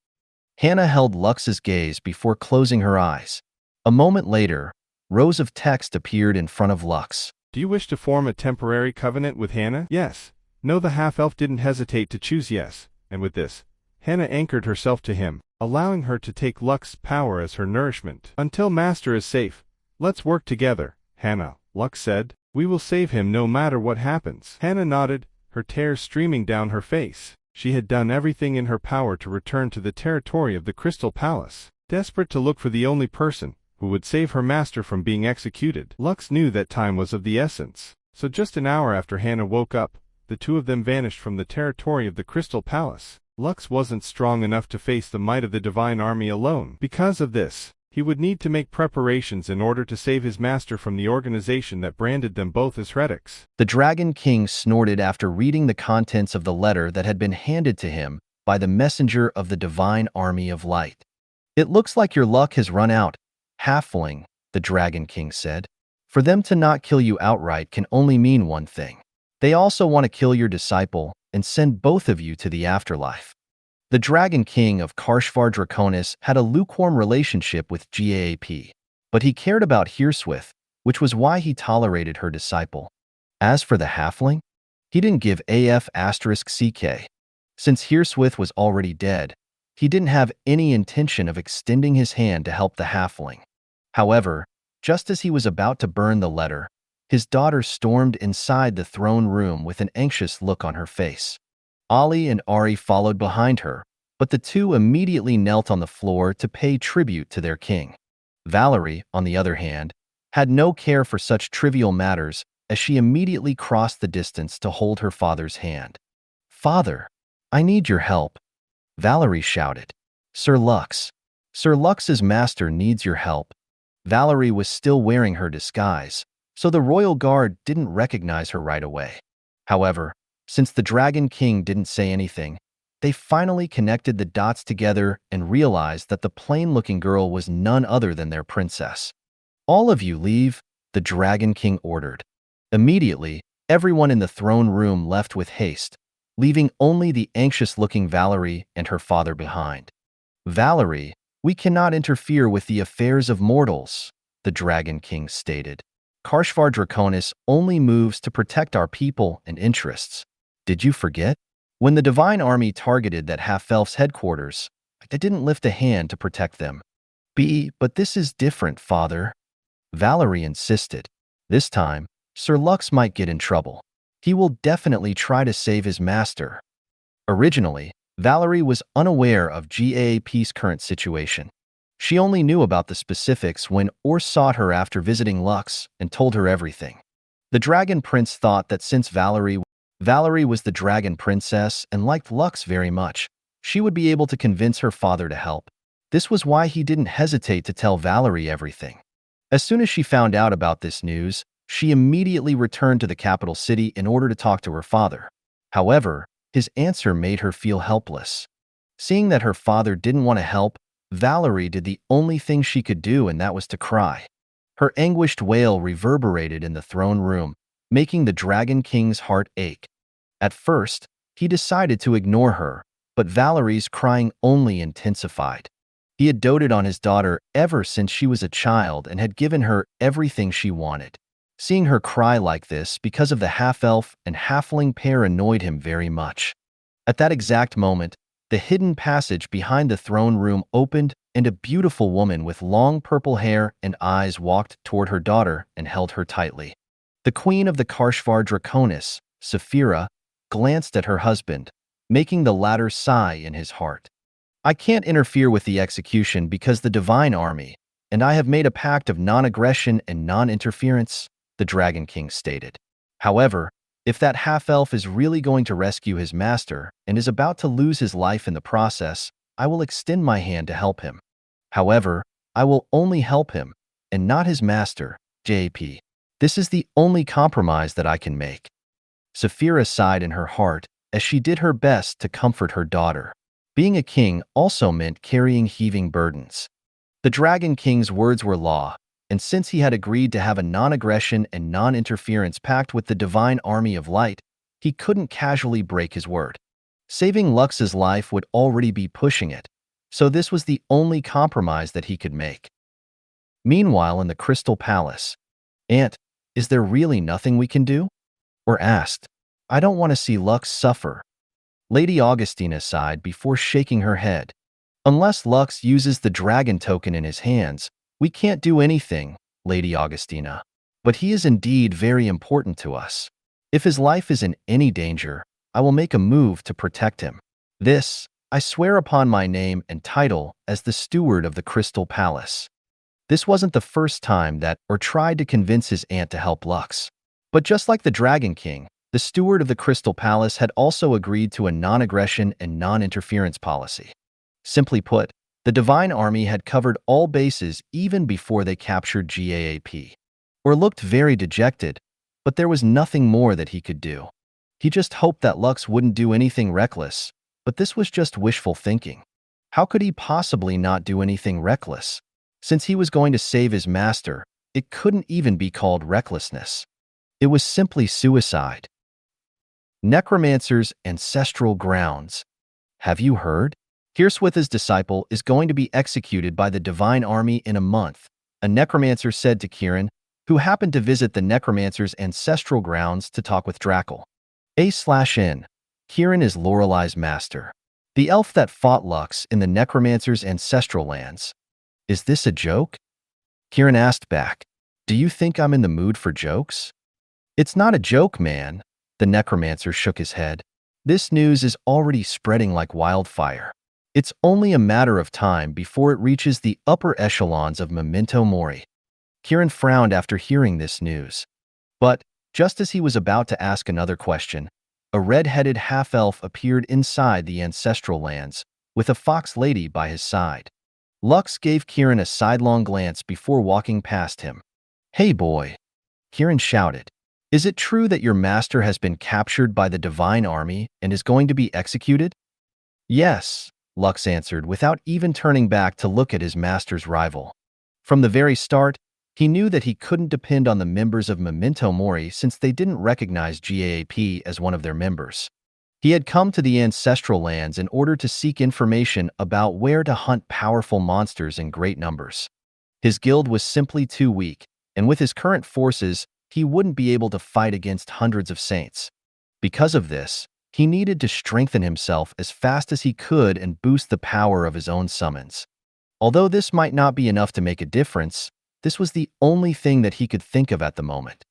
Hannah held Lux's gaze before closing her eyes. A moment later, rows of text appeared in front of Lux. Do you wish to form a temporary covenant with Hannah? Yes. No, the half-elf didn't hesitate to choose yes, and with this, Hannah anchored herself to him, allowing her to take Lux's power as her nourishment. Until Master is safe, let's work together, Hannah, Lux said. We will save him no matter what happens. Hannah nodded, her tears streaming down her face. She had done everything in her power to return to the territory of the Crystal Palace, desperate to look for the only person who would save her master from being executed. Lux knew that time was of the essence, so just an hour after Hannah woke up, the two of them vanished from the territory of the Crystal Palace. Lux wasn't strong enough to face the might of the divine army alone. Because of this, he would need to make preparations in order to save his master from the organization that branded them both as heretics. The Dragon King snorted after reading the contents of the letter that had been handed to him by the messenger of the divine army of light. It looks like your luck has run out, halfling, the Dragon King said. For them to not kill you outright can only mean one thing. They also want to kill your disciple and send both of you to the afterlife. The Dragon King of Karshvar Draconis had a lukewarm relationship with GAAP, but he cared about Hearswith, which was why he tolerated her disciple. As for the halfling, he didn't give AF*CK. Since Hearswith was already dead, he didn't have any intention of extending his hand to help the halfling. However, just as he was about to burn the letter, his daughter stormed inside the throne room with an anxious look on her face. Ali and Ari followed behind her, but the two immediately knelt on the floor to pay tribute to their king. Valerie, on the other hand, had no care for such trivial matters as she immediately crossed the distance to hold her father's hand. "Father, I need your help," Valerie shouted. Sir Lux's master needs your help." Valerie was still wearing her disguise, so the royal guard didn't recognize her right away. However, since the Dragon King didn't say anything, they finally connected the dots together and realized that the plain-looking girl was none other than their princess. "All of you leave," the Dragon King ordered. Immediately, everyone in the throne room left with haste, leaving only the anxious-looking Valerie and her father behind. "Valerie, we cannot interfere with the affairs of mortals," the Dragon King stated. "Karshvar Draconis only moves to protect our people and interests. Did you forget? When the Divine Army targeted that half-elf's headquarters, I didn't lift a hand to protect them." But this is different, father," Valerie insisted. This time, Sir Lux might get in trouble. He will definitely try to save his master. Originally, Valerie was unaware of GAAP's current situation. She only knew about the specifics when Or sought her after visiting Lux and told her everything. The Dragon Prince thought that since Valerie was the Dragon Princess and liked Lux very much, she would be able to convince her father to help. This was why he didn't hesitate to tell Valerie everything. As soon as she found out about this news, she immediately returned to the capital city in order to talk to her father. However, his answer made her feel helpless. Seeing that her father didn't want to help, Valerie did the only thing she could do, and that was to cry. Her anguished wail reverberated in the throne room, making the Dragon King's heart ache. At first, he decided to ignore her, but Valerie's crying only intensified. He had doted on his daughter ever since she was a child and had given her everything she wanted. Seeing her cry like this because of the half-elf and halfling pair annoyed him very much. At that exact moment, the hidden passage behind the throne room opened and a beautiful woman with long purple hair and eyes walked toward her daughter and held her tightly. The queen of the Karshvar Draconis, Saphira, glanced at her husband, making the latter sigh in his heart. I can't interfere with the execution because the divine army, and I have made a pact of non-aggression and non-interference, the Dragon King stated. However, if that half-elf is really going to rescue his master and is about to lose his life in the process, I will extend my hand to help him. However, I will only help him, and not his master, JP. This is the only compromise that I can make. Saphira sighed in her heart as she did her best to comfort her daughter. Being a king also meant carrying heaving burdens. The Dragon King's words were law, and since he had agreed to have a non-aggression and non-interference pact with the Divine Army of Light, he couldn't casually break his word. Saving Lux's life would already be pushing it, so this was the only compromise that he could make. Meanwhile, in the Crystal Palace, Aunt, is there really nothing we can do? Or asked, I don't want to see Lux suffer. Lady Augustina sighed before shaking her head. Unless Lux uses the dragon token in his hands, we can't do anything, Lady Augustina. But he is indeed very important to us. If his life is in any danger, I will make a move to protect him. This, I swear upon my name and title as the steward of the Crystal Palace. This wasn't the first time that or tried to convince his aunt to help Lux. But just like the Dragon King, the steward of the Crystal Palace had also agreed to a non-aggression and non-interference policy. Simply put, the Divine Army had covered all bases even before they captured GAAP. Or looked very dejected, but there was nothing more that he could do. He just hoped that Lux wouldn't do anything reckless, but this was just wishful thinking. How could he possibly not do anything reckless? Since he was going to save his master, it couldn't even be called recklessness. It was simply suicide. Necromancer's ancestral grounds. Have you heard? Hirswitha's disciple is going to be executed by the Divine Army in a month, a necromancer said to Kieran, who happened to visit the necromancer's ancestral grounds to talk with Drackle. A/N. Kieran is Lorelei's master, the elf that fought Lux in the necromancer's ancestral lands. Is this a joke? Kieran asked back. Do you think I'm in the mood for jokes? It's not a joke, man. The necromancer shook his head. This news is already spreading like wildfire. It's only a matter of time before it reaches the upper echelons of Memento Mori. Kieran frowned after hearing this news. But, just as he was about to ask another question, a red-headed half-elf appeared inside the ancestral lands, with a fox lady by his side. Lux gave Kieran a sidelong glance before walking past him. Hey boy, Kieran shouted. Is it true that your master has been captured by the Divine Army and is going to be executed? Yes, Lux answered without even turning back to look at his master's rival. From the very start, he knew that he couldn't depend on the members of Memento Mori since they didn't recognize GAAP as one of their members. He had come to the ancestral lands in order to seek information about where to hunt powerful monsters in great numbers. His guild was simply too weak, and with his current forces, he wouldn't be able to fight against hundreds of saints. Because of this, he needed to strengthen himself as fast as he could and boost the power of his own summons. Although this might not be enough to make a difference, this was the only thing that he could think of at the moment.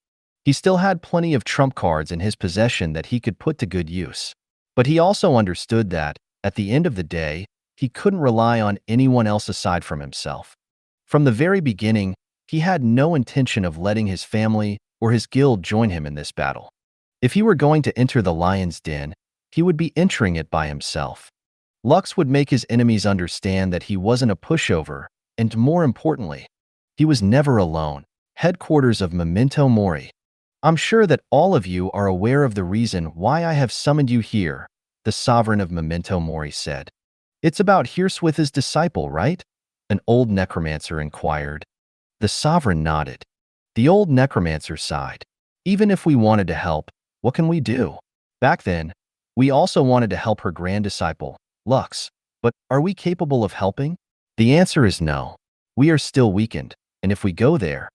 He still had plenty of trump cards in his possession that he could put to good use. But he also understood that, at the end of the day, he couldn't rely on anyone else aside from himself. From the very beginning, he had no intention of letting his family or his guild join him in this battle. If he were going to enter the lion's den, he would be entering it by himself. Lux would make his enemies understand that he wasn't a pushover, and more importantly, he was never alone. Headquarters of Memento Mori. I'm sure that all of you are aware of the reason why I have summoned you here, the sovereign of Memento Mori said. It's about Hirswitha's disciple, right? An old necromancer inquired. The sovereign nodded. The old necromancer sighed. Even if we wanted to help, what can we do? Back then, we also wanted to help her grand disciple, Lux. But are we capable of helping? The answer is no. We are still weakened, and if we go there,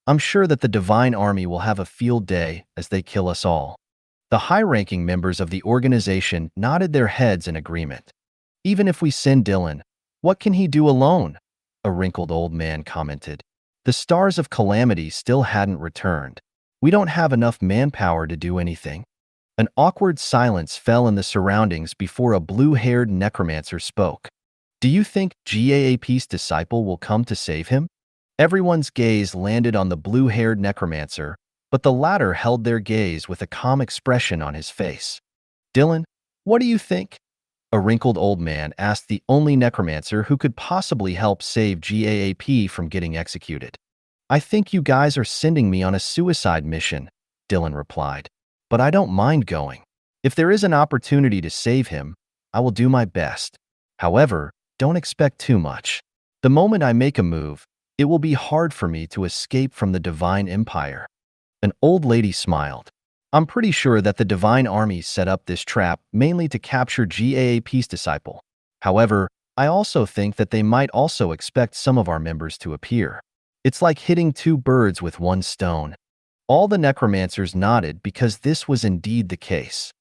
I'm sure that the Divine Army will have a field day as they kill us all. The high-ranking members of the organization nodded their heads in agreement. Even if we send Dylan, what can he do alone? A wrinkled old man commented. The stars of calamity still hadn't returned. We don't have enough manpower to do anything. An awkward silence fell in the surroundings before a blue-haired necromancer spoke. Do you think GAAP's disciple will come to save him? Everyone's gaze landed on the blue-haired necromancer, but the latter held their gaze with a calm expression on his face. Dylan, what do you think? A wrinkled old man asked the only necromancer who could possibly help save GAAP from getting executed. I think you guys are sending me on a suicide mission, Dylan replied. But I don't mind going. If there is an opportunity to save him, I will do my best. However, don't expect too much. The moment I make a move, it will be hard for me to escape from the Divine Empire. An old lady smiled. I'm pretty sure that the Divine Army set up this trap mainly to capture GAAP's disciple. However, I also think that they might also expect some of our members to appear. It's like hitting two birds with one stone. All the necromancers nodded because this was indeed the case.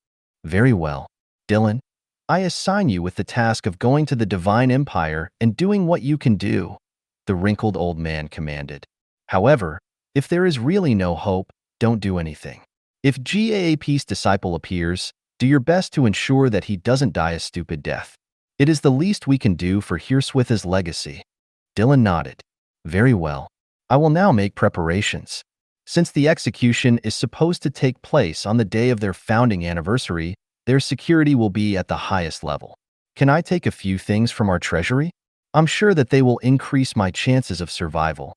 Very well, Dylan. I assign you with the task of going to the Divine Empire and doing what you can do, the wrinkled old man commanded. However, if there is really no hope, don't do anything. If GAAP's disciple appears, do your best to ensure that he doesn't die a stupid death. It is the least we can do for Hirswitha's legacy. Dylan nodded. Very well. I will now make preparations. Since the execution is supposed to take place on the day of their founding anniversary, their security will be at the highest level. Can I take a few things from our treasury? I'm sure that they will increase my chances of survival.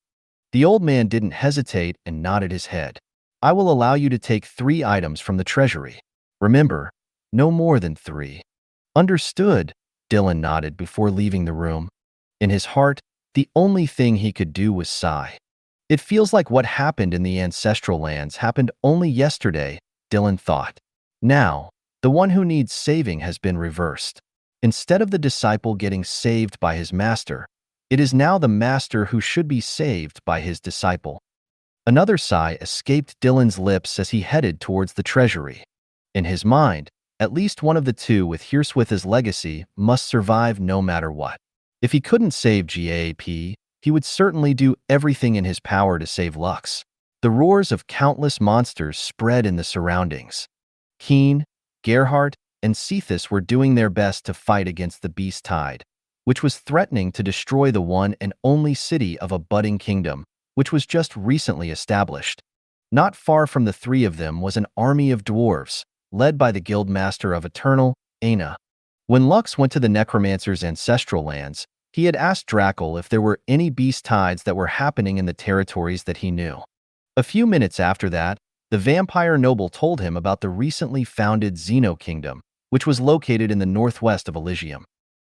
The old man didn't hesitate and nodded his head. I will allow you to take 3 items from the treasury. Remember, no more than 3. Understood, Dylan nodded before leaving the room. In his heart, the only thing he could do was sigh. It feels like what happened in the ancestral lands happened only yesterday, Dylan thought. Now, the one who needs saving has been reversed. Instead of the disciple getting saved by his master, it is now the master who should be saved by his disciple. Another sigh escaped Dylan's lips as he headed towards the treasury. In his mind, at least one of the two with Hirswitha's legacy must survive no matter what. If he couldn't save GAAP, he would certainly do everything in his power to save Lux. The roars of countless monsters spread in the surroundings. Keen, Gerhardt, and Cephas were doing their best to fight against the beast tide, which was threatening to destroy the one and only city of a budding kingdom, which was just recently established. Not far from the 3 of them was an army of dwarves, led by the guildmaster of Eternal, Aina. When Lux went to the Necromancer's ancestral lands, he had asked Drackle if there were any beast tides that were happening in the territories that he knew. A few minutes after that, the vampire noble told him about the recently founded Xeno Kingdom, which was located in the northwest of Elysium.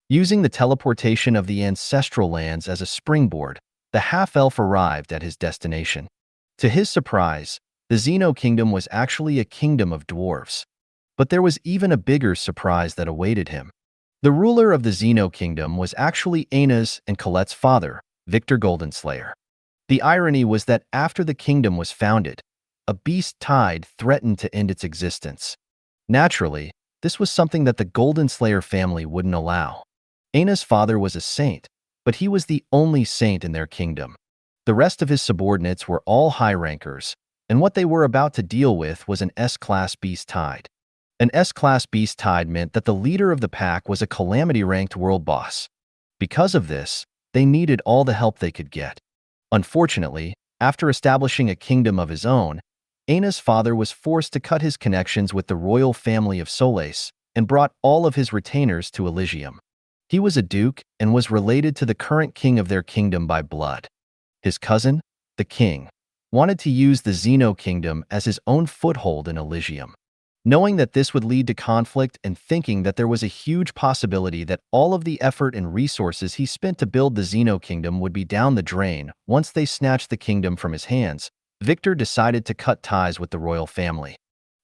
Using the teleportation of the ancestral lands as a springboard, the half-elf arrived at his destination. To his surprise, the Xeno Kingdom was actually a kingdom of dwarves. But there was even a bigger surprise that awaited him. The ruler of the Xeno Kingdom was actually Aina's and Colette's father, Victor Goldenslayer. The irony was that after the kingdom was founded, a beast tide threatened to end its existence. Naturally, this was something that the Goldenslayer family wouldn't allow. Aina's father was a saint, but he was the only saint in their kingdom. The rest of his subordinates were all high rankers, and what they were about to deal with was an S-class beast tide. An S-class beast tide meant that the leader of the pack was a calamity-ranked world boss. Because of this, they needed all the help they could get. Unfortunately, after establishing a kingdom of his own, Aina's father was forced to cut his connections with the royal family of Solais and brought all of his retainers to Elysium. He was a duke and was related to the current king of their kingdom by blood. His cousin, the king, wanted to use the Xeno Kingdom as his own foothold in Elysium. Knowing that this would lead to conflict and thinking that there was a huge possibility that all of the effort and resources he spent to build the Xeno Kingdom would be down the drain once they snatched the kingdom from his hands, Victor decided to cut ties with the royal family.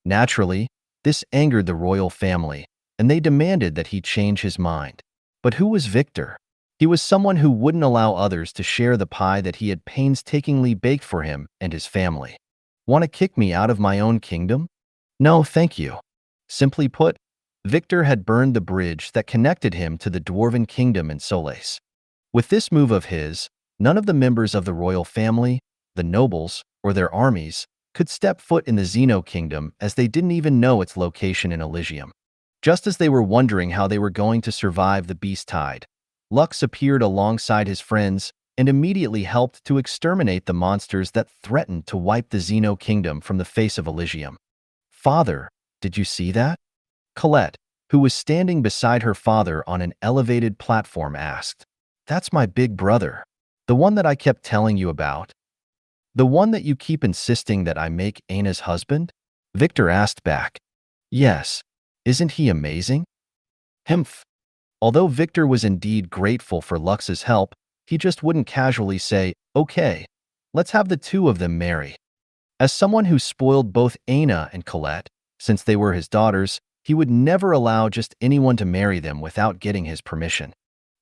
Naturally, this angered the royal family, and they demanded that he change his mind. But who was Victor? He was someone who wouldn't allow others to share the pie that he had painstakingly baked for him and his family. Want to kick me out of my own kingdom? No, thank you. Simply put, Victor had burned the bridge that connected him to the dwarven kingdom in Solais. With this move of his, none of the members of the royal family, the nobles, or their armies could step foot in the Xeno kingdom, as they didn't even know its location in Elysium. Just as they were wondering how they were going to survive the beast tide, Lux appeared alongside his friends and immediately helped to exterminate the monsters that threatened to wipe the Xeno kingdom from the face of Elysium. Father, did you see that? Colette, who was standing beside her father on an elevated platform, asked. That's my big brother. The one that I kept telling you about. The one that you keep insisting that I make Aina's husband? Victor asked back. Yes. Isn't he amazing? Humph. Although Victor was indeed grateful for Lux's help, he just wouldn't casually say, okay, let's have the two of them marry. As someone who spoiled both Aina and Colette, since they were his daughters, he would never allow just anyone to marry them without getting his permission.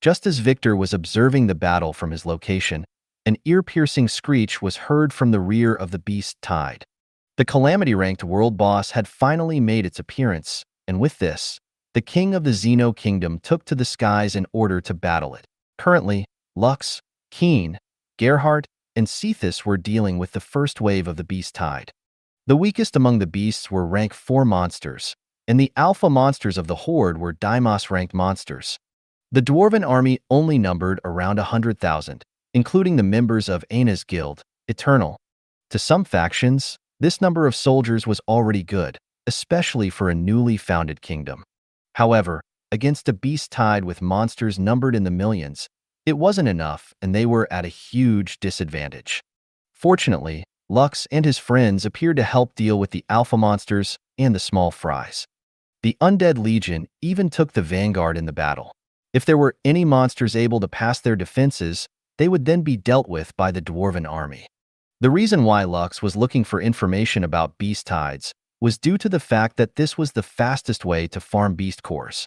Just as Victor was observing the battle from his location, an ear-piercing screech was heard from the rear of the beast tide. The Calamity-ranked world boss had finally made its appearance, and with this, the king of the Xeno kingdom took to the skies in order to battle it. Currently, Lux, Keen, Gerhardt, and Cephas were dealing with the first wave of the beast tide. The weakest among the beasts were rank 4 monsters, and the alpha monsters of the horde were Deimos-ranked monsters. The dwarven army only numbered around 100,000, including the members of Aina's guild, Eternal. To some factions, this number of soldiers was already good, especially for a newly founded kingdom. However, against a beast tide with monsters numbered in the millions, it wasn't enough, and they were at a huge disadvantage. Fortunately, Lux and his friends appeared to help deal with the alpha monsters and the small fries. The Undead Legion even took the vanguard in the battle. If there were any monsters able to pass their defenses, they would then be dealt with by the dwarven army. The reason why Lux was looking for information about beast tides was due to the fact that this was the fastest way to farm beast cores.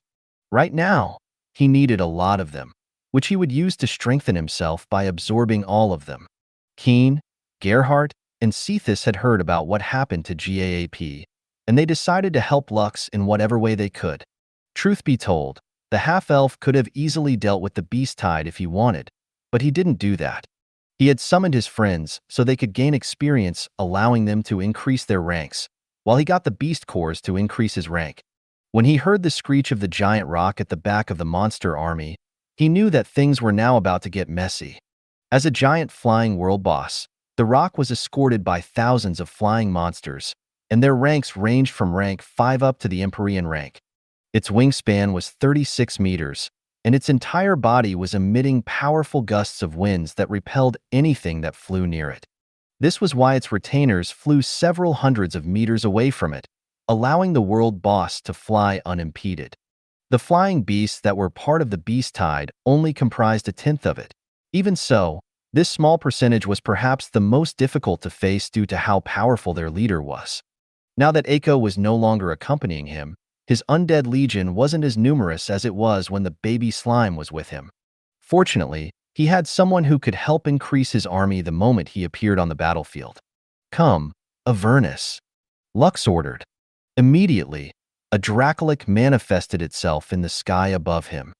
Right now, he needed a lot of them, which he would use to strengthen himself by absorbing all of them. Keen, Gerhardt, and Cephas had heard about what happened to GAAP, and they decided to help Lux in whatever way they could. Truth be told, the half-elf could have easily dealt with the beast tide if he wanted, but he didn't do that. He had summoned his friends so they could gain experience, allowing them to increase their ranks, while he got the beast cores to increase his rank. When he heard the screech of the giant rock at the back of the monster army, he knew that things were now about to get messy. As a giant flying world boss, the rock was escorted by thousands of flying monsters, and their ranks ranged from rank 5 up to the Empyrean rank. Its wingspan was 36 meters, and its entire body was emitting powerful gusts of winds that repelled anything that flew near it. This was why its retainers flew several hundreds of meters away from it, allowing the world boss to fly unimpeded. The flying beasts that were part of the beast tide only comprised a tenth of it. Even so, this small percentage was perhaps the most difficult to face due to how powerful their leader was. Now that Eiko was no longer accompanying him, his undead legion wasn't as numerous as it was when the baby slime was with him. Fortunately, he had someone who could help increase his army the moment he appeared on the battlefield. Come, Avernus, Lux ordered. Immediately, a Dracolic manifested itself in the sky above him.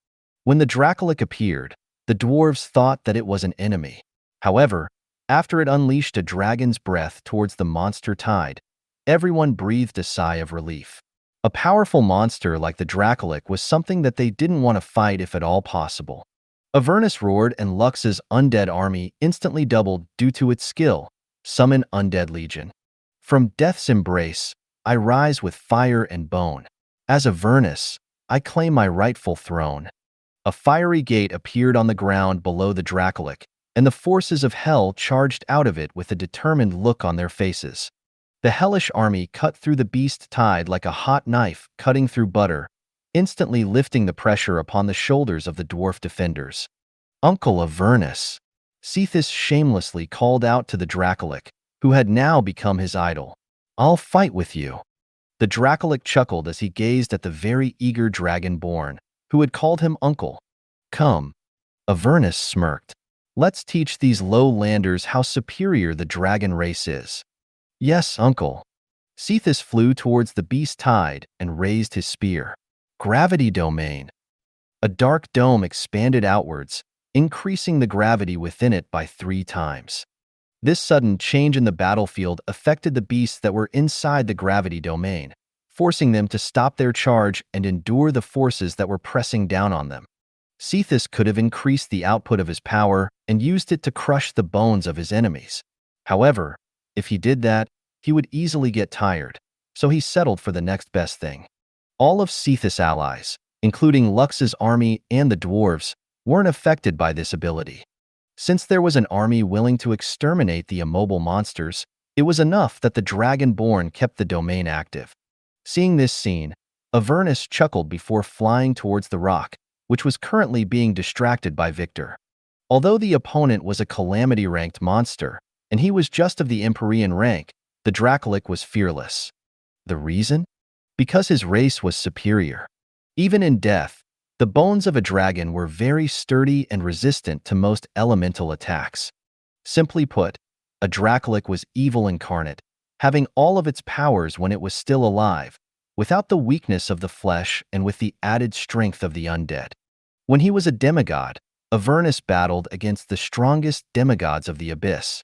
When the Dracolic appeared, the dwarves thought that it was an enemy. However, after it unleashed a dragon's breath towards the monster tide, everyone breathed a sigh of relief. A powerful monster like the Dracolic was something that they didn't want to fight if at all possible. Avernus roared, and Lux's undead army instantly doubled due to its skill. Summon Undead Legion. From death's embrace, I rise with fire and bone. As Avernus, I claim my rightful throne. A fiery gate appeared on the ground below the Dracolic, and the forces of hell charged out of it with a determined look on their faces. The hellish army cut through the beast tide like a hot knife cutting through butter, instantly lifting the pressure upon the shoulders of the dwarf defenders. Uncle Avernus, Cephas shamelessly called out to the Dracolic, who had now become his idol. "I'll fight with you." The Dracolic chuckled as he gazed at the very eager Dragonborn, who had called him uncle. "Come." Avernus smirked. "Let's teach these lowlanders how superior the dragon race is." "Yes, uncle." Cephas flew towards the beast tide and raised his spear. Gravity domain. A dark dome expanded outwards, increasing the gravity within it by 3 times. This sudden change in the battlefield affected the beasts that were inside the gravity domain, forcing them to stop their charge and endure the forces that were pressing down on them. Cephas could have increased the output of his power and used it to crush the bones of his enemies. However, if he did that, he would easily get tired, so he settled for the next best thing. All of Cephas' allies, including Lux's army and the dwarves, weren't affected by this ability. Since there was an army willing to exterminate the immobile monsters, it was enough that the Dragonborn kept the domain active. Seeing this scene, Avernus chuckled before flying towards the rock, which was currently being distracted by Victor. Although the opponent was a calamity-ranked monster, and he was just of the Empyrean rank, the Dracolic was fearless. The reason? Because his race was superior. Even in death, the bones of a dragon were very sturdy and resistant to most elemental attacks. Simply put, a Dracolic was evil incarnate, having all of its powers when it was still alive, without the weakness of the flesh and with the added strength of the undead. When he was a demigod, Avernus battled against the strongest demigods of the abyss.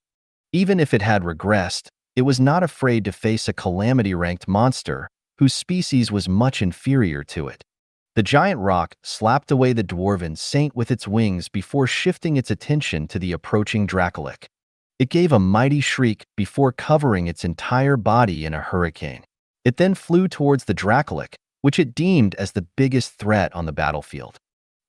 Even if it had regressed, it was not afraid to face a calamity-ranked monster whose species was much inferior to it. The giant rock slapped away the dwarven saint with its wings before shifting its attention to the approaching Dracolic. It gave a mighty shriek before covering its entire body in a hurricane. It then flew towards the Dracolic, which it deemed as the biggest threat on the battlefield.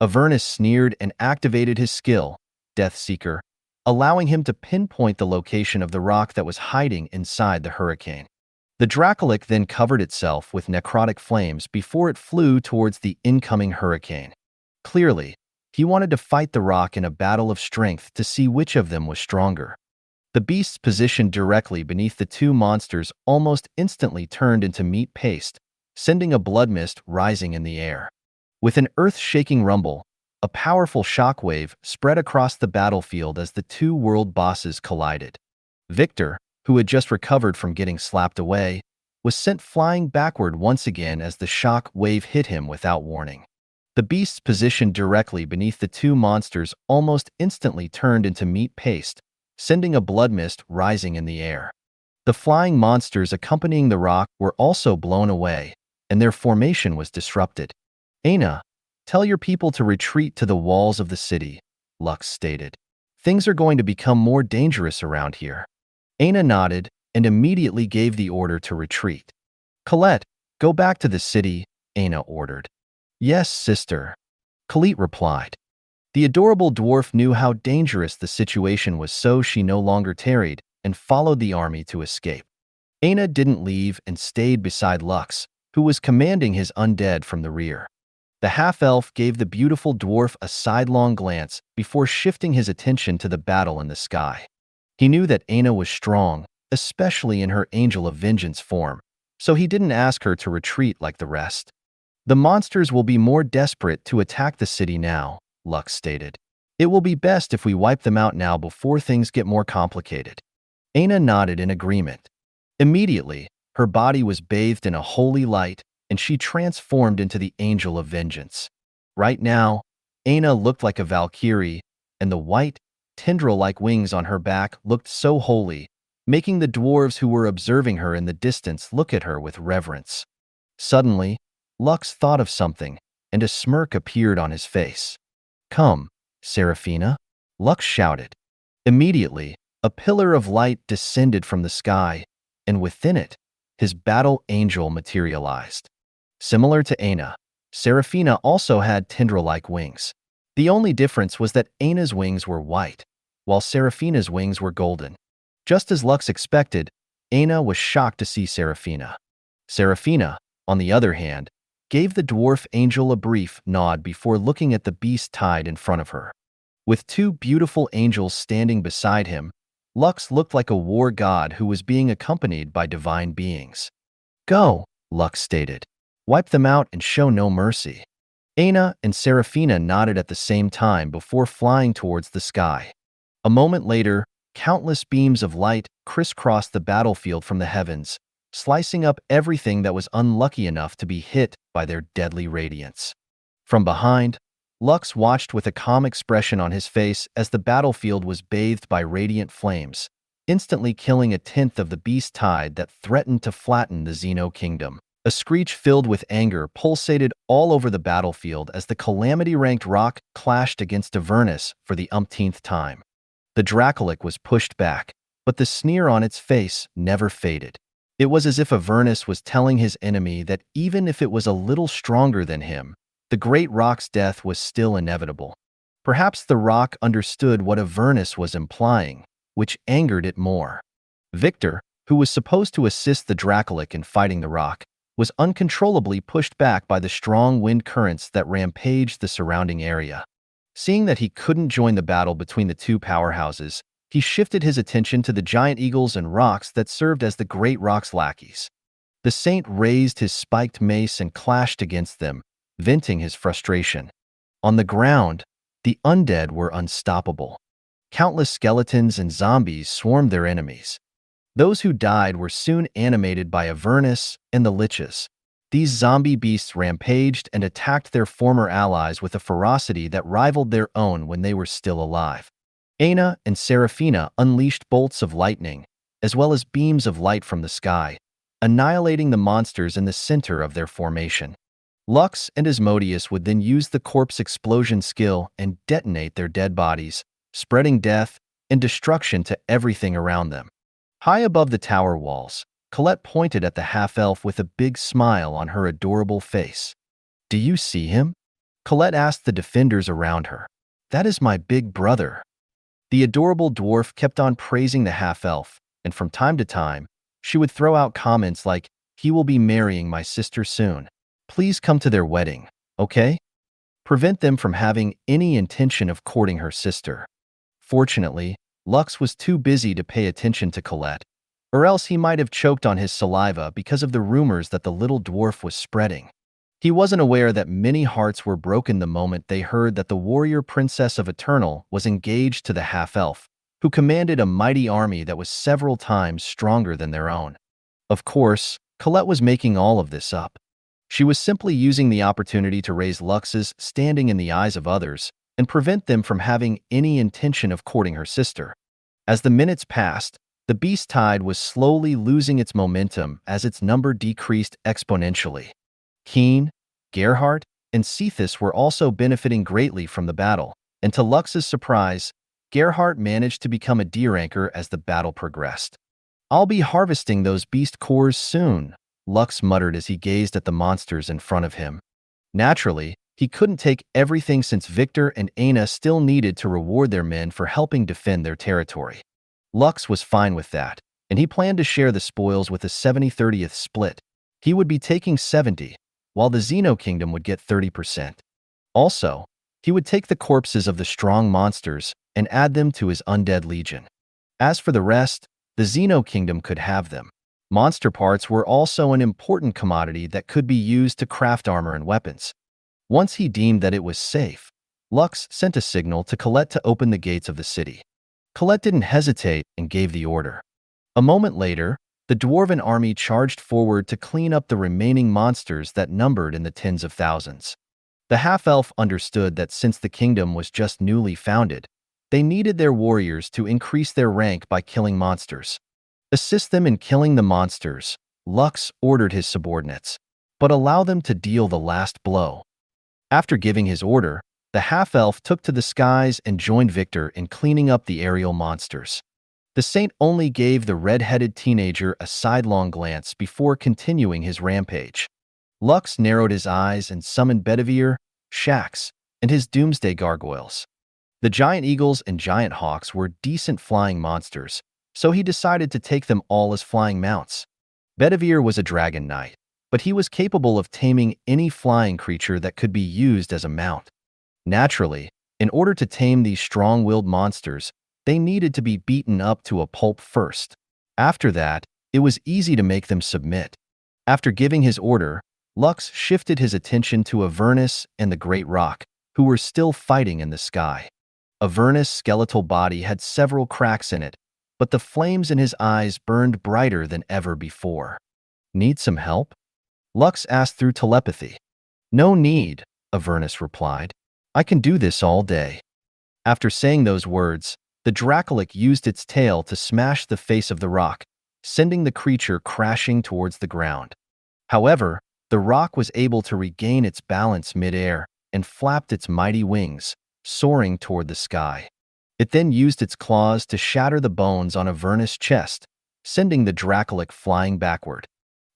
Avernus sneered and activated his skill, Death Seeker, allowing him to pinpoint the location of the rock that was hiding inside the hurricane. The Dracolic then covered itself with necrotic flames before it flew towards the incoming hurricane. Clearly, he wanted to fight the rock in a battle of strength to see which of them was stronger. The beasts positioned directly beneath the two monsters almost instantly turned into meat paste, sending a blood mist rising in the air. With an earth-shaking rumble, a powerful shockwave spread across the battlefield as the two world bosses collided. Victor, who had just recovered from getting slapped away, was sent flying backward once again as the shock wave hit him without warning. The beasts positioned directly beneath the two monsters almost instantly turned into meat paste, sending a blood mist rising in the air. The flying monsters accompanying the rock were also blown away, and their formation was disrupted. "Aina, tell your people to retreat to the walls of the city," Lux stated. "Things are going to become more dangerous around here." Aina nodded and immediately gave the order to retreat. "Colette, go back to the city," Aina ordered. "Yes, sister," Colette replied. The adorable dwarf knew how dangerous the situation was, so she no longer tarried and followed the army to escape. Aina didn't leave and stayed beside Lux, who was commanding his undead from the rear. The half-elf gave the beautiful dwarf a sidelong glance before shifting his attention to the battle in the sky. He knew that Aina was strong, especially in her Angel of Vengeance form, so he didn't ask her to retreat like the rest. "The monsters will be more desperate to attack the city now," Lux stated. "It will be best if we wipe them out now before things get more complicated." Aina nodded in agreement. Immediately, her body was bathed in a holy light, and she transformed into the Angel of Vengeance. Right now, Aina looked like a Valkyrie, and the white, tendril-like wings on her back looked so holy, making the dwarves who were observing her in the distance look at her with reverence. Suddenly, Lux thought of something, and a smirk appeared on his face. "Come, Seraphina," Lux shouted. Immediately, a pillar of light descended from the sky, and within it, his battle angel materialized. Similar to Aina, Seraphina also had tendril-like wings. The only difference was that Aina's wings were white, while Seraphina's wings were golden. Just as Lux expected, Aina was shocked to see Seraphina. Seraphina, on the other hand, gave the dwarf angel a brief nod before looking at the beast tied in front of her. With two beautiful angels standing beside him, Lux looked like a war god who was being accompanied by divine beings. "Go," Lux stated. "Wipe them out and show no mercy." Aina and Seraphina nodded at the same time before flying towards the sky. A moment later, countless beams of light crisscrossed the battlefield from the heavens, slicing up everything that was unlucky enough to be hit by their deadly radiance. From behind, Lux watched with a calm expression on his face as the battlefield was bathed by radiant flames, instantly killing a tenth of the beast tide that threatened to flatten the Xeno kingdom. A screech filled with anger pulsated all over the battlefield as the calamity-ranked rock clashed against Avernus for the umpteenth time. The Dracolic was pushed back, but the sneer on its face never faded. It was as if Avernus was telling his enemy that even if it was a little stronger than him, the great rock's death was still inevitable. Perhaps the rock understood what Avernus was implying, which angered it more. Victor, who was supposed to assist the Dracolic in fighting the rock, was uncontrollably pushed back by the strong wind currents that rampaged the surrounding area. Seeing that he couldn't join the battle between the two powerhouses, he shifted his attention to the giant eagles and rocks that served as the great rock's lackeys. The saint raised his spiked mace and clashed against them, venting his frustration. On the ground, the undead were unstoppable. Countless skeletons and zombies swarmed their enemies. Those who died were soon animated by Avernus and the Liches. These zombie beasts rampaged and attacked their former allies with a ferocity that rivaled their own when they were still alive. Aina and Seraphina unleashed bolts of lightning, as well as beams of light from the sky, annihilating the monsters in the center of their formation. Lux and Asmodeus would then use the corpse explosion skill and detonate their dead bodies, spreading death and destruction to everything around them. High above the tower walls, Colette pointed at the half-elf with a big smile on her adorable face. "Do you see him?" Colette asked the defenders around her. "That is my big brother." The adorable dwarf kept on praising the half-elf, and from time to time, she would throw out comments like, "He will be marrying my sister soon. Please come to their wedding, okay?" Prevent them from having any intention of courting her sister. Fortunately, Lux was too busy to pay attention to Colette, or else he might have choked on his saliva because of the rumors that the little dwarf was spreading. He wasn't aware that many hearts were broken the moment they heard that the warrior princess of Eternal was engaged to the half-elf, who commanded a mighty army that was several times stronger than their own. Of course, Colette was making all of this up. She was simply using the opportunity to raise Lux's standing in the eyes of others and prevent them from having any intention of courting her sister. As the minutes passed, the beast tide was slowly losing its momentum as its number decreased exponentially. Keen, Gerhardt, and Cephas were also benefiting greatly from the battle, and to Lux's surprise, Gerhardt managed to become a deer anchor as the battle progressed. "I'll be harvesting those beast cores soon," Lux muttered as he gazed at the monsters in front of him. Naturally, he couldn't take everything since Victor and Aina still needed to reward their men for helping defend their territory. Lux was fine with that, and he planned to share the spoils with a 70-30th split. He would be taking 70, while the Xeno Kingdom would get 30%. Also, he would take the corpses of the strong monsters and add them to his undead legion. As for the rest, the Xeno Kingdom could have them. Monster parts were also an important commodity that could be used to craft armor and weapons. Once he deemed that it was safe, Lux sent a signal to Colette to open the gates of the city. Colette didn't hesitate and gave the order. A moment later, the dwarven army charged forward to clean up the remaining monsters that numbered in the tens of thousands. The half-elf understood that since the kingdom was just newly founded, they needed their warriors to increase their rank by killing monsters. Assist them in killing the monsters, Lux ordered his subordinates, but allow them to deal the last blow. After giving his order, the half-elf took to the skies and joined Victor in cleaning up the aerial monsters. The saint only gave the red-headed teenager a sidelong glance before continuing his rampage. Lux narrowed his eyes and summoned Bedivere, Shax, and his doomsday gargoyles. The giant eagles and giant hawks were decent flying monsters, so he decided to take them all as flying mounts. Bedivere was a dragon knight, but he was capable of taming any flying creature that could be used as a mount. Naturally, in order to tame these strong-willed monsters, they needed to be beaten up to a pulp first. After that, it was easy to make them submit. After giving his order, Lux shifted his attention to Avernus and the Great Rock, who were still fighting in the sky. Avernus' skeletal body had several cracks in it, but the flames in his eyes burned brighter than ever before. "Need some help?" Lux asked through telepathy. "No need," Avernus replied. "I can do this all day." After saying those words, the Dracolic used its tail to smash the face of the rock, sending the creature crashing towards the ground. However, the rock was able to regain its balance mid-air and flapped its mighty wings, soaring toward the sky. It then used its claws to shatter the bones on Avernus' chest, sending the Dracolic flying backward.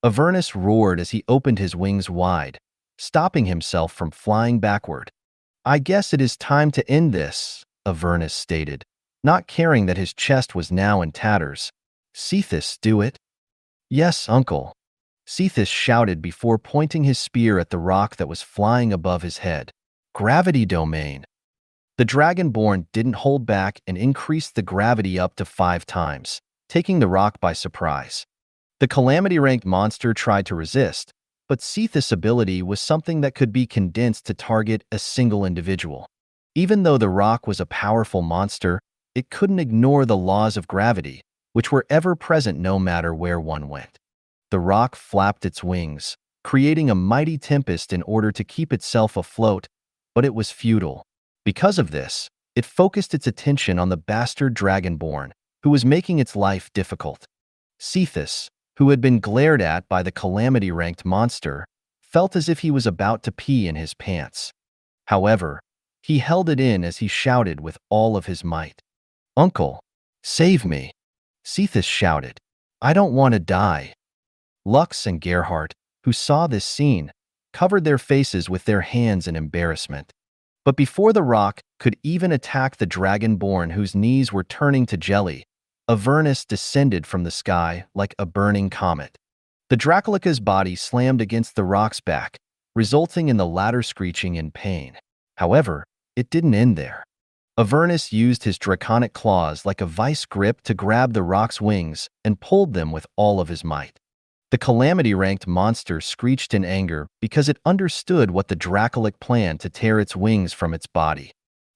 Avernus roared as he opened his wings wide, stopping himself from flying backward. "I guess it is time to end this," Avernus stated, not caring that his chest was now in tatters. "Cephas, do it." "Yes, uncle," Cephas shouted before pointing his spear at the rock that was flying above his head. "Gravity domain." The Dragonborn didn't hold back and increased the gravity up to 5 times, taking the rock by surprise. The Calamity-ranked monster tried to resist, but Cephas' ability was something that could be condensed to target a single individual. Even though the rock was a powerful monster, it couldn't ignore the laws of gravity, which were ever present no matter where one went. The rock flapped its wings, creating a mighty tempest in order to keep itself afloat, but it was futile. Because of this, it focused its attention on the bastard Dragonborn, who was making its life difficult. Cephas, who had been glared at by the Calamity-ranked monster, felt as if he was about to pee in his pants. However, he held it in as he shouted with all of his might. "Uncle, save me!" Cephas shouted. "I don't want to die." Lux and Gerhardt, who saw this scene, covered their faces with their hands in embarrassment. But before the rock could even attack the Dragonborn whose knees were turning to jelly, Avernus descended from the sky like a burning comet. The Dracolica's body slammed against the rock's back, resulting in the latter screeching in pain. However, it didn't end there. Avernus used his draconic claws like a vice grip to grab the rock's wings and pulled them with all of his might. The Calamity-ranked monster screeched in anger because it understood what the Dracolic planned to tear its wings from its body.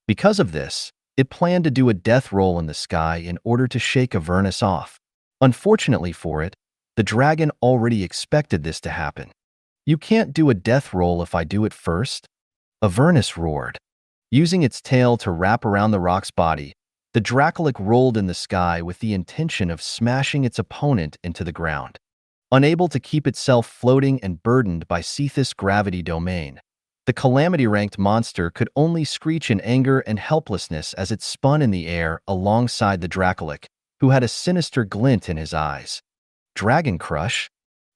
Because of this, it planned to do a death roll in the sky in order to shake Avernus off. Unfortunately for it, the dragon already expected this to happen. "You can't do a death roll if I do it first," Avernus roared. Using its tail to wrap around the rock's body, the Dracolic rolled in the sky with the intention of smashing its opponent into the ground. Unable to keep itself floating and burdened by Cephas' gravity domain, the Calamity-ranked monster could only screech in anger and helplessness as it spun in the air alongside the Dracolic, who had a sinister glint in his eyes. Dragon Crush?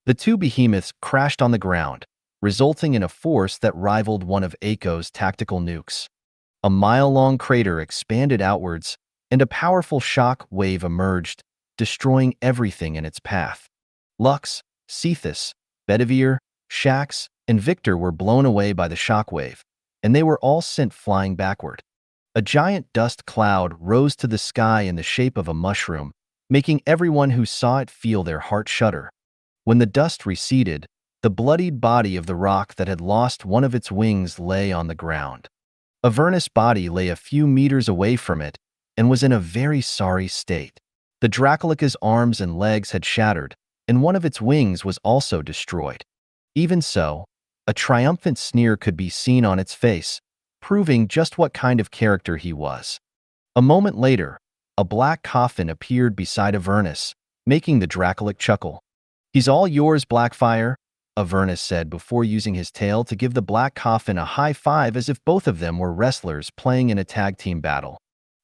The two behemoths crashed on the ground, resulting in a force that rivaled one of Aiko's tactical nukes. A mile-long crater expanded outwards, and a powerful shock wave emerged, destroying everything in its path. Lux, Cephas, Bedivere, Shax, and Victor were blown away by the shockwave, and they were all sent flying backward. A giant dust cloud rose to the sky in the shape of a mushroom, making everyone who saw it feel their heart shudder. When the dust receded, the bloodied body of the rock that had lost one of its wings lay on the ground. Avernus' body lay a few meters away from it and was in a very sorry state. The Dracolica's arms and legs had shattered, and one of its wings was also destroyed. Even so, a triumphant sneer could be seen on its face, proving just what kind of character he was. A moment later, a black coffin appeared beside Avernus, making the Dracolic chuckle. "He's all yours, Blackfire," Avernus said before using his tail to give the black coffin a high five as if both of them were wrestlers playing in a tag team battle.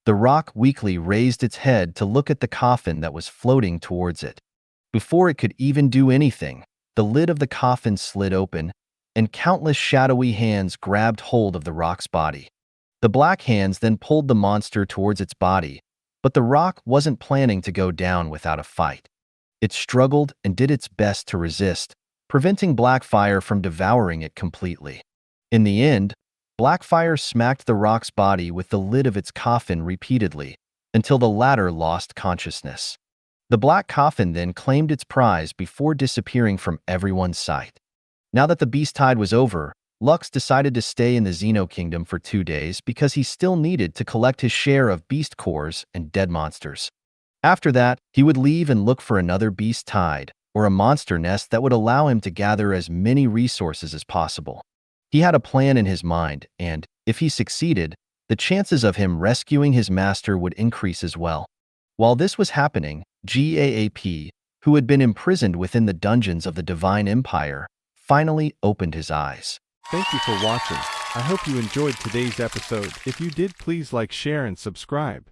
The rock weakly raised its head to look at the coffin that was floating towards it. Before it could even do anything, the lid of the coffin slid open, and countless shadowy hands grabbed hold of the rock's body. The black hands then pulled the monster towards its body, but the rock wasn't planning to go down without a fight. It struggled and did its best to resist, preventing Blackfire from devouring it completely. In the end, Blackfire smacked the rock's body with the lid of its coffin repeatedly, until the latter lost consciousness. The black coffin then claimed its prize before disappearing from everyone's sight. Now that the beast tide was over, Lux decided to stay in the Xeno Kingdom for 2 days because he still needed to collect his share of beast cores and dead monsters. After that, he would leave and look for another beast tide, or a monster nest that would allow him to gather as many resources as possible. He had a plan in his mind, and, if he succeeded, the chances of him rescuing his master would increase as well. While this was happening, Gaap, who had been imprisoned within the dungeons of the Divine Empire, finally opened his eyes. Thank you for watching. I hope you enjoyed today's episode. If you did, please like, share, and subscribe.